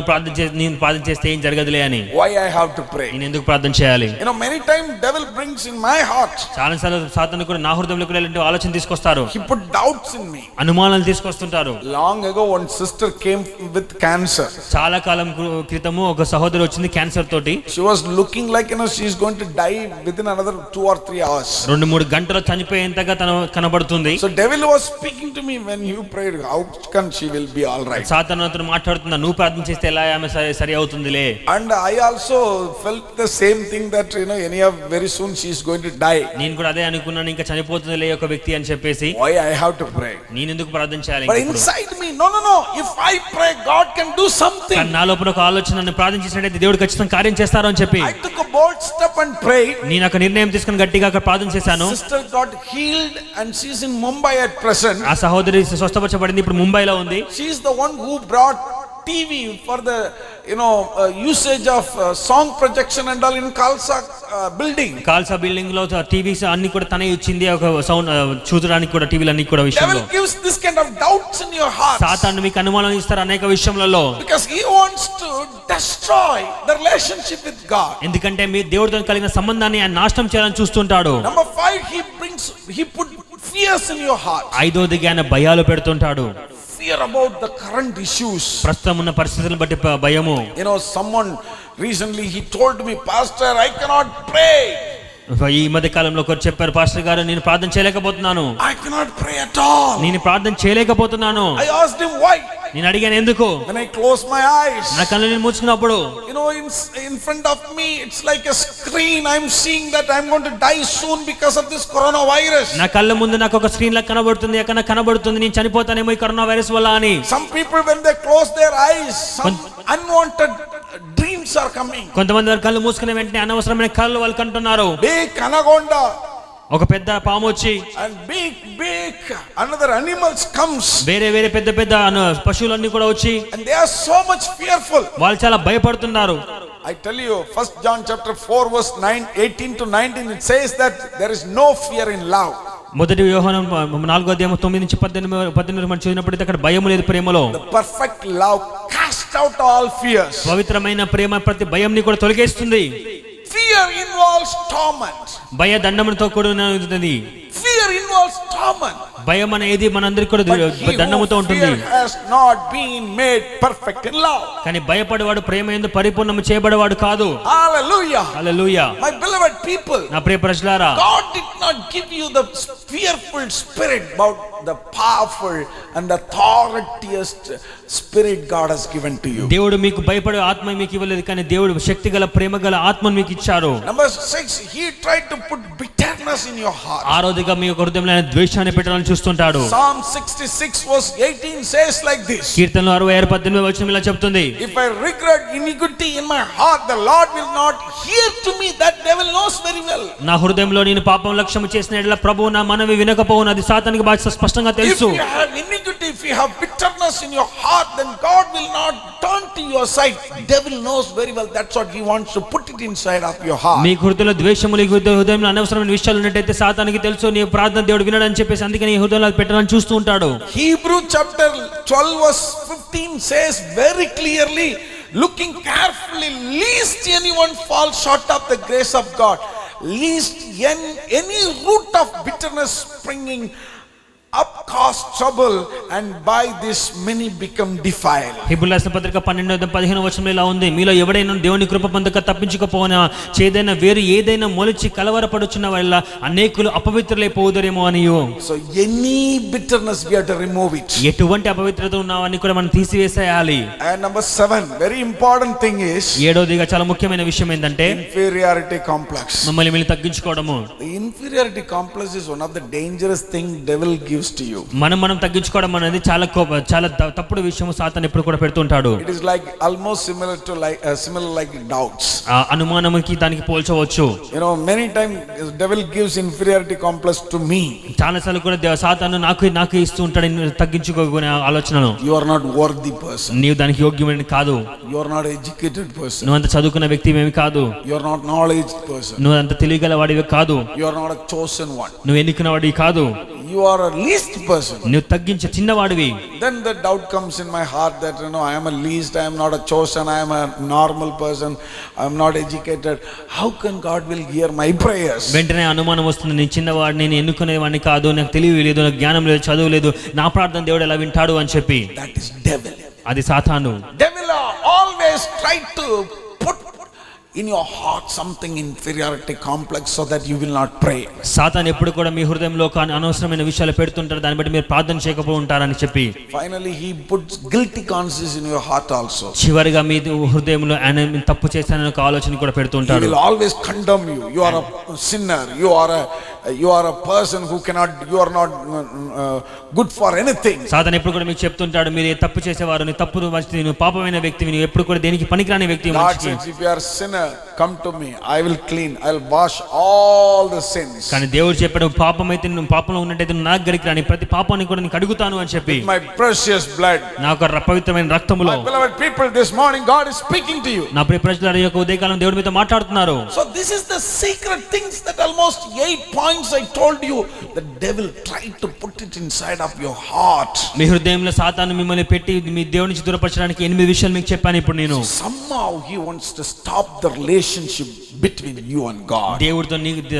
నేను ప్రార్థన చేస్తే ఏం జరగదులే అని. Why I have to pray? నేను ఎందుకు ప్రార్థన చేయాలి? Many times devil brings in my heart. చాలాసార్లు సాతాను కూడా నా హృదయంలో కూడా ఇలాంటి ఆలోచన తీసుకొస్తారు. He put doubts in me. అనుమానాలు తీసుకొస్తుంటారు. Long ago, one sister came with cancer. చాలా కాలం క్రితము ఒక సహోదరి వచ్చింది క్యాన్సర్ తోటి. She was looking like she is going to die within another 2 or 3 hours. 2-3 గంటలు చనిపోయేంతగా తను కనబడుతుంది. So devil was speaking to me, when you prayed, how can she will be all right? సాతాను అతను మాట్లాడుతున్నా నువ్వు ప్రార్థన చేస్తే ఎలా ఆమె సరి అవుతుందిలే. And I also felt the same thing that anyhow very soon she is going to die. నేను కూడా అదే అనుకున్నాను ఇంకా చనిపోతుందిలే ఒక వ్యక్తి అని చెప్పేసి. Why I have to pray? నేను ఎందుకు ప్రార్థన చేయాలి? But inside me, no, if I pray, God can do something. నా లోపల ఒక ఆలోచన నన్ను ప్రార్థన చేసినట్లయితే దేవుడు ఖచ్చితంగా కార్యం చేస్తారు అని చెప్పి I took a bold step and prayed. నేను ఒక నిర్ణయం తీసుకుని గట్టిగా అక్కడ ప్రార్థన చేశాను. Sister got healed and she is in Mumbai at present. ఆ సహోదరి స్వస్థపరచబడింది, ఇప్పుడు ముంబైలో ఉంది. She is the one who brought TV for the usage of song projection and all in Khalsa building. Khalsa building లో టీవీస్ అన్ని కూడా తనే ఇచ్చింది, ఒక సౌండ్ చూడడానికి కూడా టీవీలు అన్ని కూడా విషయంలో. Devil gives this kind of doubts in your heart. సాతాను మీకు అనుమానం ఇస్తారు అనేక విషయాలలో. Because he wants to destroy the relationship with God. ఎందుకంటే మీ దేవుడితో కలిగిన సంబంధాన్ని ఆయన నాశనం చేయాలని చూస్తుంటాడు. Number 5, he put fears in your heart. ఐదోదిగా ఆయన భయాలు పెడుతుంటాడు. Fear about the current issues. ప్రస్తుతం ఉన్న పరిస్థితులను బట్టి భయము. Someone recently he told me, Pastor, I cannot pray. ఈ మధ్య కాలంలో ఒకరు చెప్పారు, పాస్టర్ గారు నేను ప్రార్థన చేయలేకపోతున్నాను. I cannot pray at all. నేను ప్రార్థన చేయలేకపోతున్నాను. I asked him why. నేను అడిగాను ఎందుకు. When I close my eyes, నా కళ్ళు నేను మూసుకున్నప్పుడు in front of me it's like a screen. I'm seeing that I'm going to die soon because of this coronavirus. నా కళ్ళ ముందు నాకు ఒక స్క్రీన్ లా కనబడుతుంది, ఎక్కడ కనబడుతుంది నేను చనిపోతానేమో ఈ కరోనా వైరస్ వల్ల అని. Some people when they close their eyes, some unwanted dreams are coming. కొంతమంది వారి కళ్ళు మూసుకునే వెంటనే అనవసరమైన కళ్ళు వాళ్ళు కంటున్నారు. Big anaconda, ఒక పెద్ద పాము వచ్చి, and big another animals comes, వేరే పెద్ద పశువులన్నీ కూడా వచ్చి, and they are so much fearful. వాళ్ళు చాలా భయపడుతున్నారు. I tell you, 1 John chapter 4 verse 18 to 19, it says that there is no fear in love. మొదటి యోహాను 4వ అధ్యాయం 9 నుంచి 18 మనం చదివినప్పుడు అక్కడ భయం లేదు ప్రేమలో. The perfect love cast out all fears. పవిత్రమైన ప్రేమ ప్రతి భయంని కూడా తొలగిస్తుంది. Fear involves torment. భయ దండముతో కూడినది. Fear involves involves torment. భయం అనేది మనందరికీ కూడా But he దండముతో who ఉంటుంది. fear has not been made perfect in love. కానీ భయపడేవాడు ప్రేమ యందు పరిపూర్ణము చేయబడేవాడు కాదు. Hallelujah. Hallelujah. My beloved people, నా ప్రియ ప్రజలారా, God did not give you the fearful spirit, but the powerful and authoritative spirit God has given to you. దేవుడు మీకు భయపడే ఆత్మ మీకు ఇవ్వలేదు, కానీ దేవుడు శక్తిగల ప్రేమగల ఆత్మను మీకు ఇచ్చారు. Number 6, he tried to put bitterness in your heart. ఆ రోజుగా మీ హృదయంలో ఆయన ద్వేషాన్ని పెట్టాలని చూస్తుంటాడు. Psalm 66 verse 18 says like this. కీర్తనలు 66:18 వచనం ఇలా చెప్తుంది. If I regret iniquity in my heart, the Lord will not hear to me. That devil knows very well. నా హృదయంలో నేను పాపం లక్ష్యము చేసిన యెడల ప్రభువు నా మనవి వినకపోవును, అది సాతానుకి బాగా స్పష్టంగా If తెలుసు. you have iniquity, if you have bitterness in your heart, then God will not turn to your side. Devil knows very well. That's what he wants to put it inside of your heart. మీ హృదయంలో ద్వేషము, నీ హృదయంలో అనవసరమైన విషయాలు ఉన్నట్టయితే సాతానుకి తెలుసు, నీ ప్రార్థన దేవుడు వినడని చెప్పేసి అందుకే నీ హృదయంలో అది పెట్టాలని చూస్తూ ఉంటాడు. Hebrew chapter 12 verse 15 says very clearly, looking carefully, lest anyone fall short of the grace of God, lest any root of bitterness springing up cause trouble, and by this many become defiled. హెబ్రీయుల రాసిన పత్రిక 12:15 వచనంలో ఇలా ఉంది, మీలో ఎవడైనా దేవుని కృప పొందక తప్పించుకోపోయినా చేదైనా వేరు ఏదైనా మొలిచి కలవరపడుచున్న వల్ల అనేకులు అపవిత్రులైపోదురేమో అనియు. So any bitterness we have to remove it. ఎటువంటి అపవిత్రత ఉన్నావని కూడా మనం తీసివేసేయాలి. And number 7, very important thing is ఏడోదిగా చాలా ముఖ్యమైన విషయం ఏంటంటే inferiority complex. మమ్మల్ని మేము తగ్గించుకోవడము. The inferiority complex is one of the dangerous thing devil gives to you. మనం తగ్గించుకోవడం అనేది చాలా తప్పుడు విషయం సాతాను ఎప్పుడు కూడా పెడుతుంటాడు. It is like almost similar like doubts. అనుమానంకి దానికి పోల్చవచ్చు. You know, many times devil gives inferiority complex to me. చాలా సార్లు కూడా సాతాను నాకు ఇస్తూ ఉంటాడు తగ్గించుకోకునే ఆలోచనను. You are not worthy person. నీవు దానికి యోగ్యమైన కాదు. You are not educated person. నువ్వు అంత చదువుకున్న వ్యక్తివేమి కాదు. You are not knowledge person. నువ్వు అంత తెలియగల వాడివి కాదు. You are not a chosen one. నువ్వు ఎన్నికైన వాడివి కాదు. You are a least person. నువ్వు తగ్గించే చిన్నవాడివి. Then the doubt comes in my heart that I am a least, I am not a chosen, I am a normal person, I am not educated. How can God will hear my prayers? వెంటనే అనుమానం వస్తుంది, నేను చిన్నవాడిని, నేను ఎన్నుకునేవాడిని కాదు, నాకు తెలివి లేదు, నాకు జ్ఞానం లేదు, చదువు లేదు, నా ప్రార్థన దేవుడు ఎలా వింటాడు అని చెప్పి. That is devil. అది సాతాను. Devil always try to put in your heart something inferiority complex so that you will not pray. సాతాను ఎప్పుడు కూడా మీ హృదయంలో అనవసరమైన విషయాలు పెడుతుంటారు, దాన్ని బట్టి మీరు ప్రార్థన చేయకపో ఉంటారని చెప్పి. Finally he puts guilty conscience in your heart also. చివరిగా మీ హృదయంలో ఆయన తప్పు చేశానని ఒక ఆలోచన కూడా పెడుతుంటాడు. He will always condemn you. You are a sinner. You are a person who cannot, you are not good for anything. సాతాను ఎప్పుడు కూడా మీకు చెప్తుంటాడు, మీరు తప్పు చేసేవారు, నీ తప్పు మంచిది, నువ్వు పాపమైన వ్యక్తివి, నువ్వు ఎప్పుడు కూడా దేనికి పనికిరాని వ్యక్తి. God says, if you are a sinner, come to me, I will clean, I will wash all the sins. కానీ దేవుడు చెప్పాడు, పాపమైతే నువ్వు పాపంలో ఉన్నట్టయితే నువ్వు నాకు దగ్గరికి రాని, ప్రతి పాపాన్ని కూడా నేను కడుగుతాను అని చెప్పి. My precious blood. నా యొక్క పవిత్రమైన రక్తములో. My beloved people, this morning God is speaking to you. నా ప్రియ ప్రజలారా, ఈ యొక్క ఉదయకాలం దేవుడి మీతో మాట్లాడుతున్నారు. So this is the secret things that almost 8 points I told you, the devil tried to put it inside of your heart. మీ హృదయంలో సాతాను మిమ్మల్ని పెట్టి మీ దేవుని నుంచి దూరపరచడానికి 8 విషయాలు మీకు చెప్పాను ఇప్పుడు నేను. Somehow he wants to stop the relationship between you and God. దేవుడితో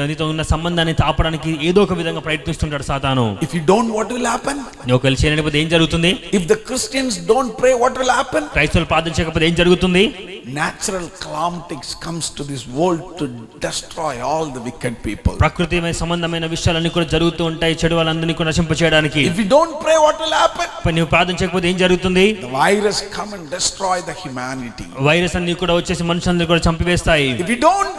నీతో ఉన్న సంబంధాన్ని తాపడానికి ఏదో ఒక విధంగా ప్రయత్నిస్తుంటాడు సాతాను. If you don't, what will happen? ఒకవేళ చేయకపోతే ఏం జరుగుతుంది? If the Christians don't pray, what will happen? క్రైస్తవులు ప్రార్థన చేయకపోతే ఏం జరుగుతుంది? Natural calamities comes to this world to destroy all the wicked people. ప్రకృతిమైన సంబంధమైన విషయాలన్నీ కూడా జరుగుతూ ఉంటాయి, చెడు వాళ్ళందరినీ కూడా నశింపచేయడానికి. If you don't pray, what will happen? నువ్వు ప్రార్థన చేయకపోతే ఏం జరుగుతుంది? The virus come and destroy the humanity. Virus అన్ని కూడా వచ్చేసి మనుషులందరూ కూడా చంపివేస్తాయి. If you don't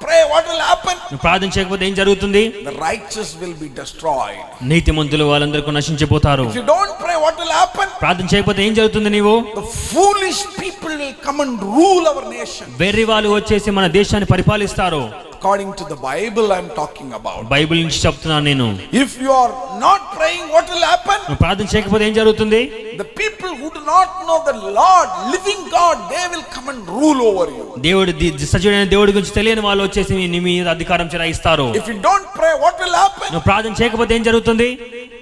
pray, what will happen? నువ్వు ప్రార్థన చేయకపోతే ఏం జరుగుతుంది? The righteous will be destroyed. నీతిమంతులు వాళ్ళందరూ కూడా నశించిపోతారు. If you don't pray, what will happen? ప్రార్థన చేయకపోతే ఏం జరుగుతుంది? నీవు The foolish people will come and rule our nation. వెర్రి వాళ్ళు వచ్చేసి మన దేశాన్ని పరిపాలిస్తారు. According to the Bible I am talking about. Bible నుంచి చెప్తున్నాను నేను. If you are not praying, what will happen? నువ్వు ప్రార్థన చేయకపోతే ఏం జరుగుతుంది? The people who do not know the Lord, living God, they will come and rule over you. దేవుడు సజీవైన దేవుడి గురించి తెలియని వాళ్ళు వచ్చేసి నీ మీద అధికారం చెలాయిస్తారు. If you don't pray, what will happen? నువ్వు ప్రార్థన చేయకపోతే ఏం జరుగుతుంది?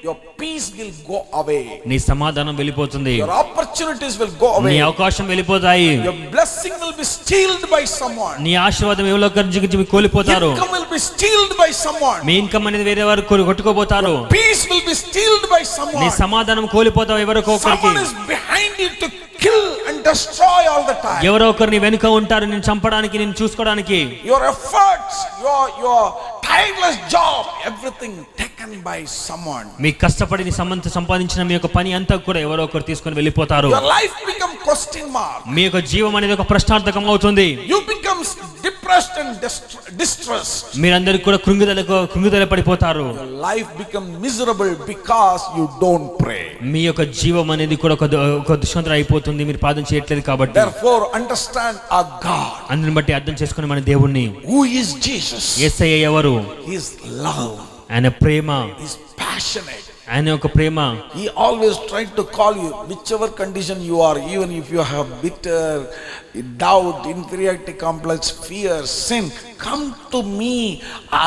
Your peace will go away. నీ సమాధానం వెళ్ళిపోతుంది, Your opportunities will go నీ away. అవకాశం వెళ్ళిపోతాయి, Your blessing will be stealed by someone. నీ ఆశీర్వాదం ఎవరో ఒకరి కోల్పోతారు, Income will be stealed by someone. Me income అనేది వేరే వారు కొట్టుకోపోతారు, Peace will be stealed by నీ someone. సమాధానం కోల్పోతావు ఎవరో ఒకరికి. Someone is behind you to kill and destroy all the time. ఎవరో ఒకరు నీ వెనుక ఉంటారు నిన్ను చంపడానికి, నిన్ను చూసుకోవడానికి. Your efforts, your tireless job, everything taken by someone. మీ కష్టపడి నీ సంపాదించిన మీ యొక్క పని అంతా కూడా ఎవరో ఒకరు తీసుకొని వెళ్ళిపోతారు. Your life become question mark. మీ యొక్క జీవం అనేది ఒక ప్రశ్నార్థకం అవుతుంది. You become depressed and distressed. మీరందరూ కూడా కృంగుదల పడిపోతారు. Your life become miserable because you don't pray. మీ యొక్క జీవం అనేది కూడా ఒక దుష్మంతుడు అయిపోతుంది, మీరు ప్రార్థన చేయట్లేదు కాబట్టి. Therefore understand our God. అందుని బట్టి అర్థం చేసుకుని మన దేవుణ్ణి. Who is Jesus? యేసయ్య ఎవరు? He is love. ఆయన ప్రేమ, He is passionate. ఆయన యొక్క ప్రేమ. He always tried to call you, whichever condition you are, even if you have bitter doubt, inferiority complex, fear, sin, come to me,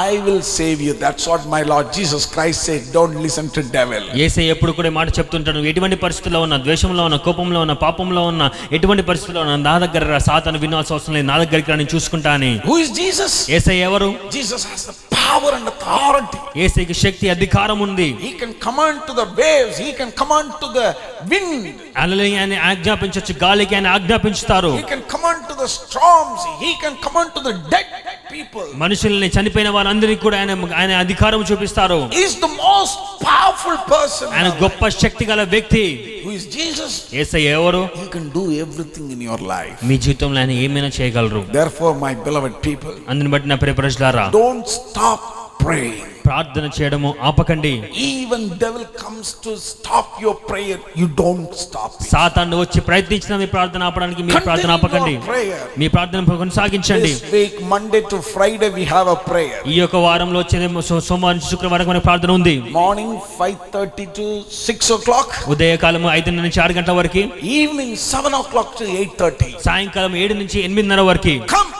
I will save you. That's what my Lord Jesus Christ said. Don't listen to devil. యేసయ్య ఎప్పుడు కూడా మాట చెప్తుంటాడు, ఎటువంటి పరిస్థితుల్లో ఉన్నా, ద్వేషంలో ఉన్నా, కోపంలో ఉన్నా, పాపంలో ఉన్నా, ఎటువంటి పరిస్థితుల్లో ఉన్నా నా దగ్గర రా, సాతాను వినాల్సిన అవసరం లేదు, నా దగ్గరికి రా, నేను చూసుకుంటా అని. Who is Jesus? యేసయ్య ఎవరు? Jesus has the power and authority. యేసయ్యకి శక్తి, అధికారం ఉంది. He can command to the waves, he can command to the wind, అలలని ఆయన ఆజ్ఞాపించవచ్చు, గాలికి ఆయన ఆజ్ఞాపించుతారు. he can command to the storms, he can command to the dead people. మనుషుల్ని, చనిపోయిన వారందరికీ కూడా ఆయన అధికారం చూపిస్తారు. He is the most powerful person. ఆయన గొప్ప శక్తి గల వ్యక్తి. Who is Jesus? యేసయ్య ఎవరు? He can do everything in your life. మీ జీవితంలో ఆయన ఏమైనా చేయగలరు. Therefore, my beloved people, అందుని బట్టి నా ప్రియ ప్రజలారా, don't stop praying. ప్రార్థన చేయడము ఆపకండి. Even devil comes to stop your prayer, you don't stop it. సాతాను వచ్చి ప్రయత్నించిన మీ ప్రార్థన ఆపడానికి మీరు ప్రార్థన ఆపకండి. Continue your prayer. మీ ప్రార్థన కొనసాగించండి. This week, Monday to Friday, we have a prayer. ఈ యొక్క వారంలో వచ్చే సోమవారం నుంచి శుక్రవారం మనకు ప్రార్థన ఉంది. Morning 5:30 to 6 o'clock. ఉదయకాలం 5 నుంచి 6 గంటల వరకు. Evening 7 o'clock to 8:30. సాయంకాలం 7 నుంచి 8:30 వరకు. Come.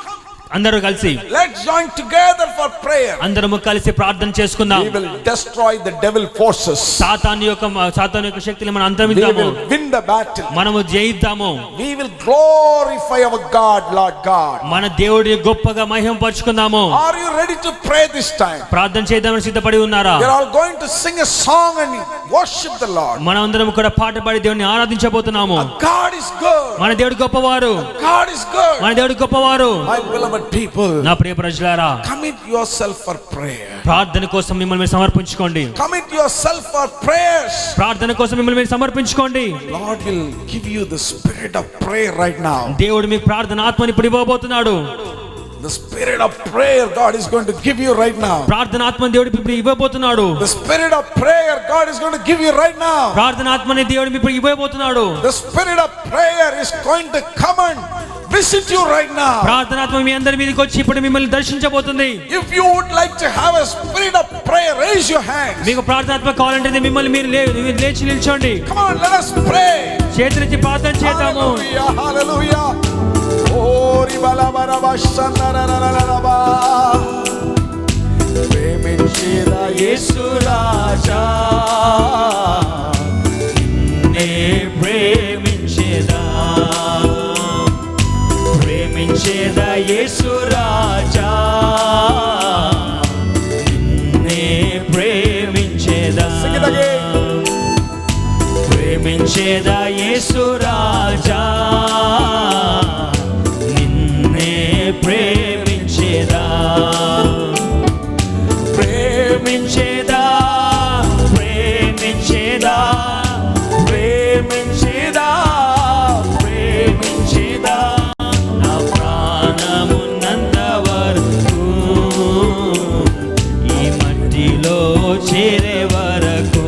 అందరూ కలిసి Let's join together for prayer. అందరము కలిసి ప్రార్థన చేసుకుందాం. We will destroy the devil forces. సాతాను యొక్క శక్తిని మనం We అంతమిద్దాము. will win the battle. మనము జయిద్దాము. We will glorify our God, Lord God. మన దేవుడిని గొప్పగా మహిమపరచుకుందాము. Are you ready to pray this time? ప్రార్థన చేద్దామని సిద్ధపడి ఉన్నారా? We are all going to sing a song and worship the Lord. మనం అందరం కూడా పాట పాడి దేవుని ఆరాధించబోతున్నాము. God is good. మన దేవుడు గొప్పవారు. God is good. మన దేవుడు గొప్పవారు. My beloved people, నా ప్రియ ప్రజలారా, commit yourself for prayer. ప్రార్థన కోసం మిమ్మల్ని మీరు సమర్పించుకోండి. Commit yourself for prayers. ప్రార్థన కోసం మిమ్మల్ని మీరు సమర్పించుకోండి. Lord will give you the spirit of prayer right now. దేవుడు మీకు ప్రార్థన ఆత్మని ఇప్పుడు ఇవ్వబోతున్నాడు. The spirit of prayer God is going to give you right now. ప్రార్థన ఆత్మని దేవుడు ఇప్పుడు ఇవ్వబోతున్నాడు. The spirit of prayer God is going to give you right now. ప్రార్థన ఆత్మని దేవుడు ఇప్పుడు ఇవ్వబోతున్నాడు. The spirit of prayer is going to come and visit you right now. ప్రార్థన ఆత్మ మీ అందరి మీదకి వచ్చి ఇప్పుడు మిమ్మల్ని దర్శించబోతుంది. If you would like to have a spirit of prayer, raise your hands. మీకు ప్రార్థన ఆత్మ కావాలంటే మిమ్మల్ని మీరు లేచి నిల్చోండి. Come on, let us pray. చేతులెత్తి ప్రార్థన చేద్దాము. Hallelujah, hallelujah. ఓరి బలబరబ శన్నరరరరబా. ప్రేమించేదా యేసు రాజా, నిన్నే ప్రేమించేదా, ప్రేమించేదా యేసు రాజా, నిన్నే ప్రేమించేదా, ప్రేమించేదా యేసు రాజా, నిన్నే ప్రేమించేదా, ప్రేమించేదా, ప్రేమించేదా, ప్రేమించేదా, ప్రేమించేదా, నా ప్రాణమున్నంత వరకు, ఈ మట్టిలో చేరే వరకు,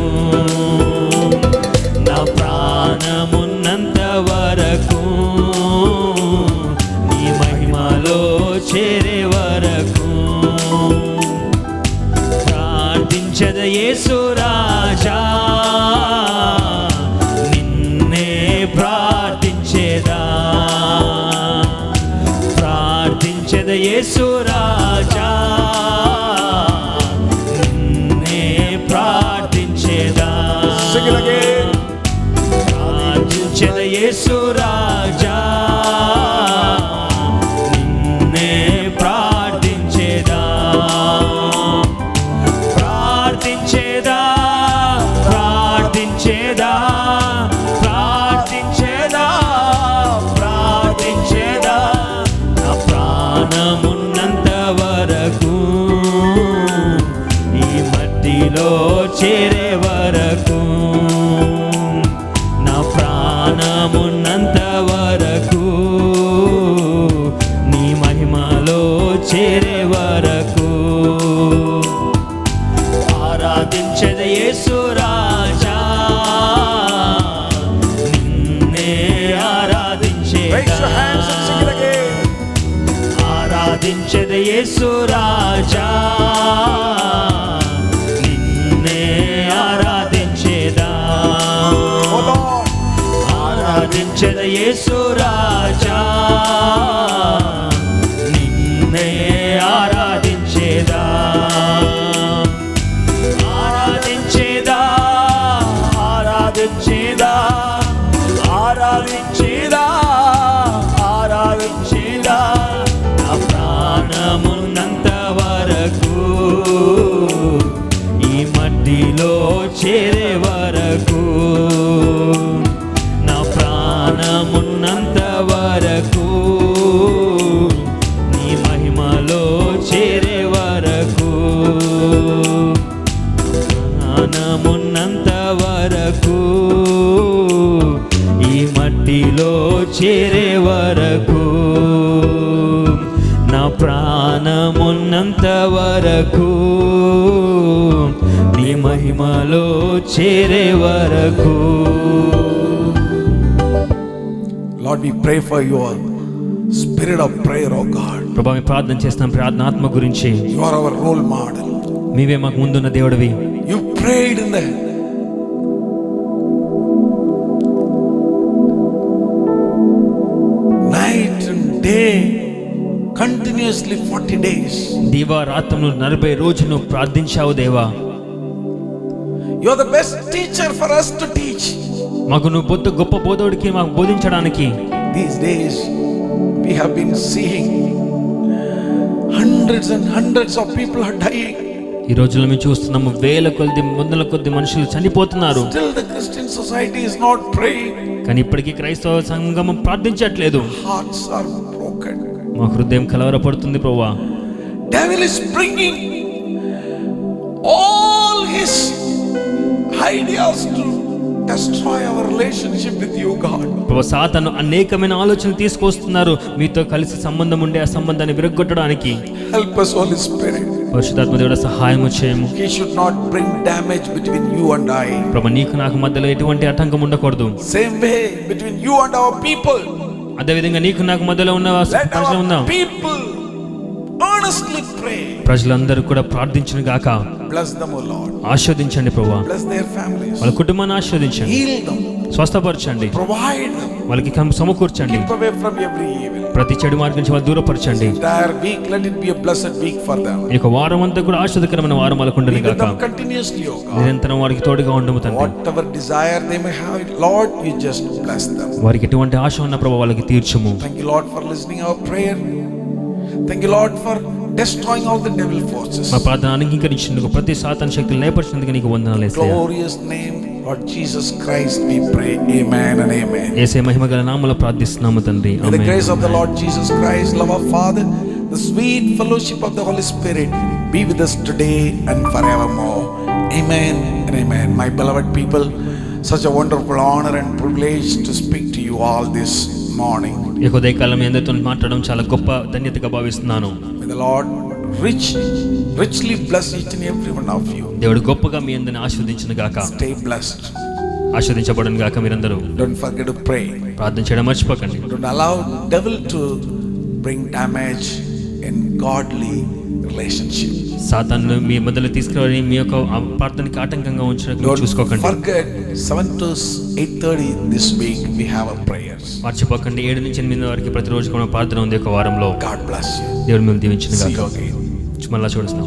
నా ప్రాణమున్నంత వరకు, నీ మహిమలో చేరే వరకు, ప్రార్థించద యేసు రాజా, నిన్నే ప్రార్థించేదా, ప్రార్థించద యేసు రాజా, నిన్నే ప్రార్థించేదా. యేసు రాజా నిన్నే ప్రార్థించేదా ప్రార్థించేదా ప్రార్థించేదా ప్రార్థించేదా ప్రార్థించేదా నా ప్రాణమున్నంత వరకు ఈ మట్టిలో చేరే వరకు నా ప్రాణమున్నంత వరకు నీ మహిమలో చేరే వరకు ఆరాధించదు యేసు రాజా నిన్నే Raise your hands and sing it again. ఆరాధించదు యేసు రాజా నిన్నే ఆరాధించేదా Oh Lord, ఆరాధించదు యేసు రాజా నిన్నే ఆరాధించేదా ఆరాధించేదా ఆరాధించేదా ఆరాధించేదా ఆరాధించేదా నా ప్రాణమున్నంత వరకు ఈ మట్టిలో చేరే వరకు నా ప్రాణమున్నంత వరకు నీ మహిమలో చేరే వరకు ప్రాణమున్నంత వరకు ఈ మట్టిలో చేరే వరకు నా ప్రాణమున్నంత వరకు నీ మహిమలో చేరే వరకు Lord, we pray for your spirit of prayer, oh God. ప్రభా మేము ప్రార్థన చేస్తాం ప్రార్థన ఆత్మ గురించి You are our role model. మీవే మాకు ముందున్న దేవుడివి You prayed in the night and day, continuously 40 days. దీవారాత్రములు 40 రోజులు ప్రార్థించావు దేవా You are the best teacher for us to teach. మాకు నువ్వు గొప్ప బోధకుడికి మాకు బోధించడానికి These days, we have been seeing hundreds and hundreds of people are dying. ఈ రోజుల్లో మేము చూస్తున్నాము వేల కొద్ది వందల కొద్ది మనుషులు చనిపోతున్నారు Still the Christian society is not praying. కానీ ఇప్పటికీ క్రైస్తవ సంఘం ప్రార్థించట్లేదు Hearts are broken. మా హృదయం కలవరపడుతుంది ప్రభువా Devil is bringing all his ideas to destroy our relationship with you, God. ప్రభువా సాతాను అనేకమైన ఆలోచనలు తీసుకొస్తున్నారు మీతో కలిసి సంబంధం ఉండే ఆ సంబంధాన్ని విరగొట్టడానికి Help us, Holy Spirit. పరిశుద్ధాత్మ దేవుడా సహాయము చేయము He should not bring damage between you and I. ప్రభువా నీకు నాకు మధ్యలో ఎటువంటి ఆటంకం ఉండకూడదు Same way between you and our people. అదే విధంగా నీకు నాకు మధ్యలో ఉన్న Let ప్రజలు our ఉందాం people earnestly pray. ప్రజలందరూ కూడా ప్రార్థించును గాక Bless them, O Lord. ఆశీర్వదించండి ప్రభువా Bless their families. వాళ్ళ కుటుంబాన్ని ఆశీర్వదించండి Heal them. స్వస్థపరచండి Provide them. వాళ్ళకి సమకూర్చండి Keep away from every evil. ప్రతి చెడు మార్గం నుంచి వాళ్ళు దూరపరచండి Entire week, let it be a blessed week for them. ఈ యొక్క వారం అంతా కూడా ఆశీర్వదకరమైన వారం వాళ్ళకు Be ఉండను with గాక them continuously, O God. నిరంతరం వారికి తోడుగా ఉండము తండ్రి Whatever desire they may have, Lord, you just bless them. వారికి ఎటువంటి ఆశ ఉన్న ప్రభు వాళ్ళకి తీర్చుము Thank you, Lord, for listening our prayer. Thank you, Lord, for destroying all the devil forces. మా ప్రార్థన అంగీకరించినందుకు ప్రతి సాతాను శక్తులు లేపరిచినందుకు నీకు వందనాలు యేసయ్యా Glorious name, Lord Jesus Christ, we pray. Amen and amen. యేసయ్య మహిమ గల నామములో ప్రార్థిస్తున్నాము తండ్రి May the amen grace of the Lord Jesus Christ, love of Father, the sweet fellowship of the Holy Spirit be with us today and forevermore. Amen and amen. My beloved people, such a wonderful honor and privilege to speak to you all this morning. ఈ ఉదయకాలం మీ అందరితో మాట్లాడడం చాలా గొప్ప ధన్యతగా భావిస్తున్నాను May the Lord richly bless each and every one of you. దేవుడు గొప్పగా మీ అందరిని ఆశీర్వదించును గాక Stay blessed. ఆశీర్వదించబడును గాక మీరందరూ Don't forget to pray. ప్రార్థన చేయడం మర్చిపోకండి Don't allow devil to bring damage in godly relationship. సాతాను మీ మధ్యలో తీసుకురావని మీ యొక్క ప్రార్థనకి ఆటంకంగా ఉంచడానికి Don't చూసుకోకండి forget 7 to 8:30 this week we have a prayers. మర్చిపోకండి 7 నుంచి 8 వరకు ప్రతిరోజు కూడా ప్రార్థన ఉంది ఒక వారంలో God bless you. దేవుడు మిమ్మల్ని దీవించును See you గాక again. మళ్ళా చూస్తాం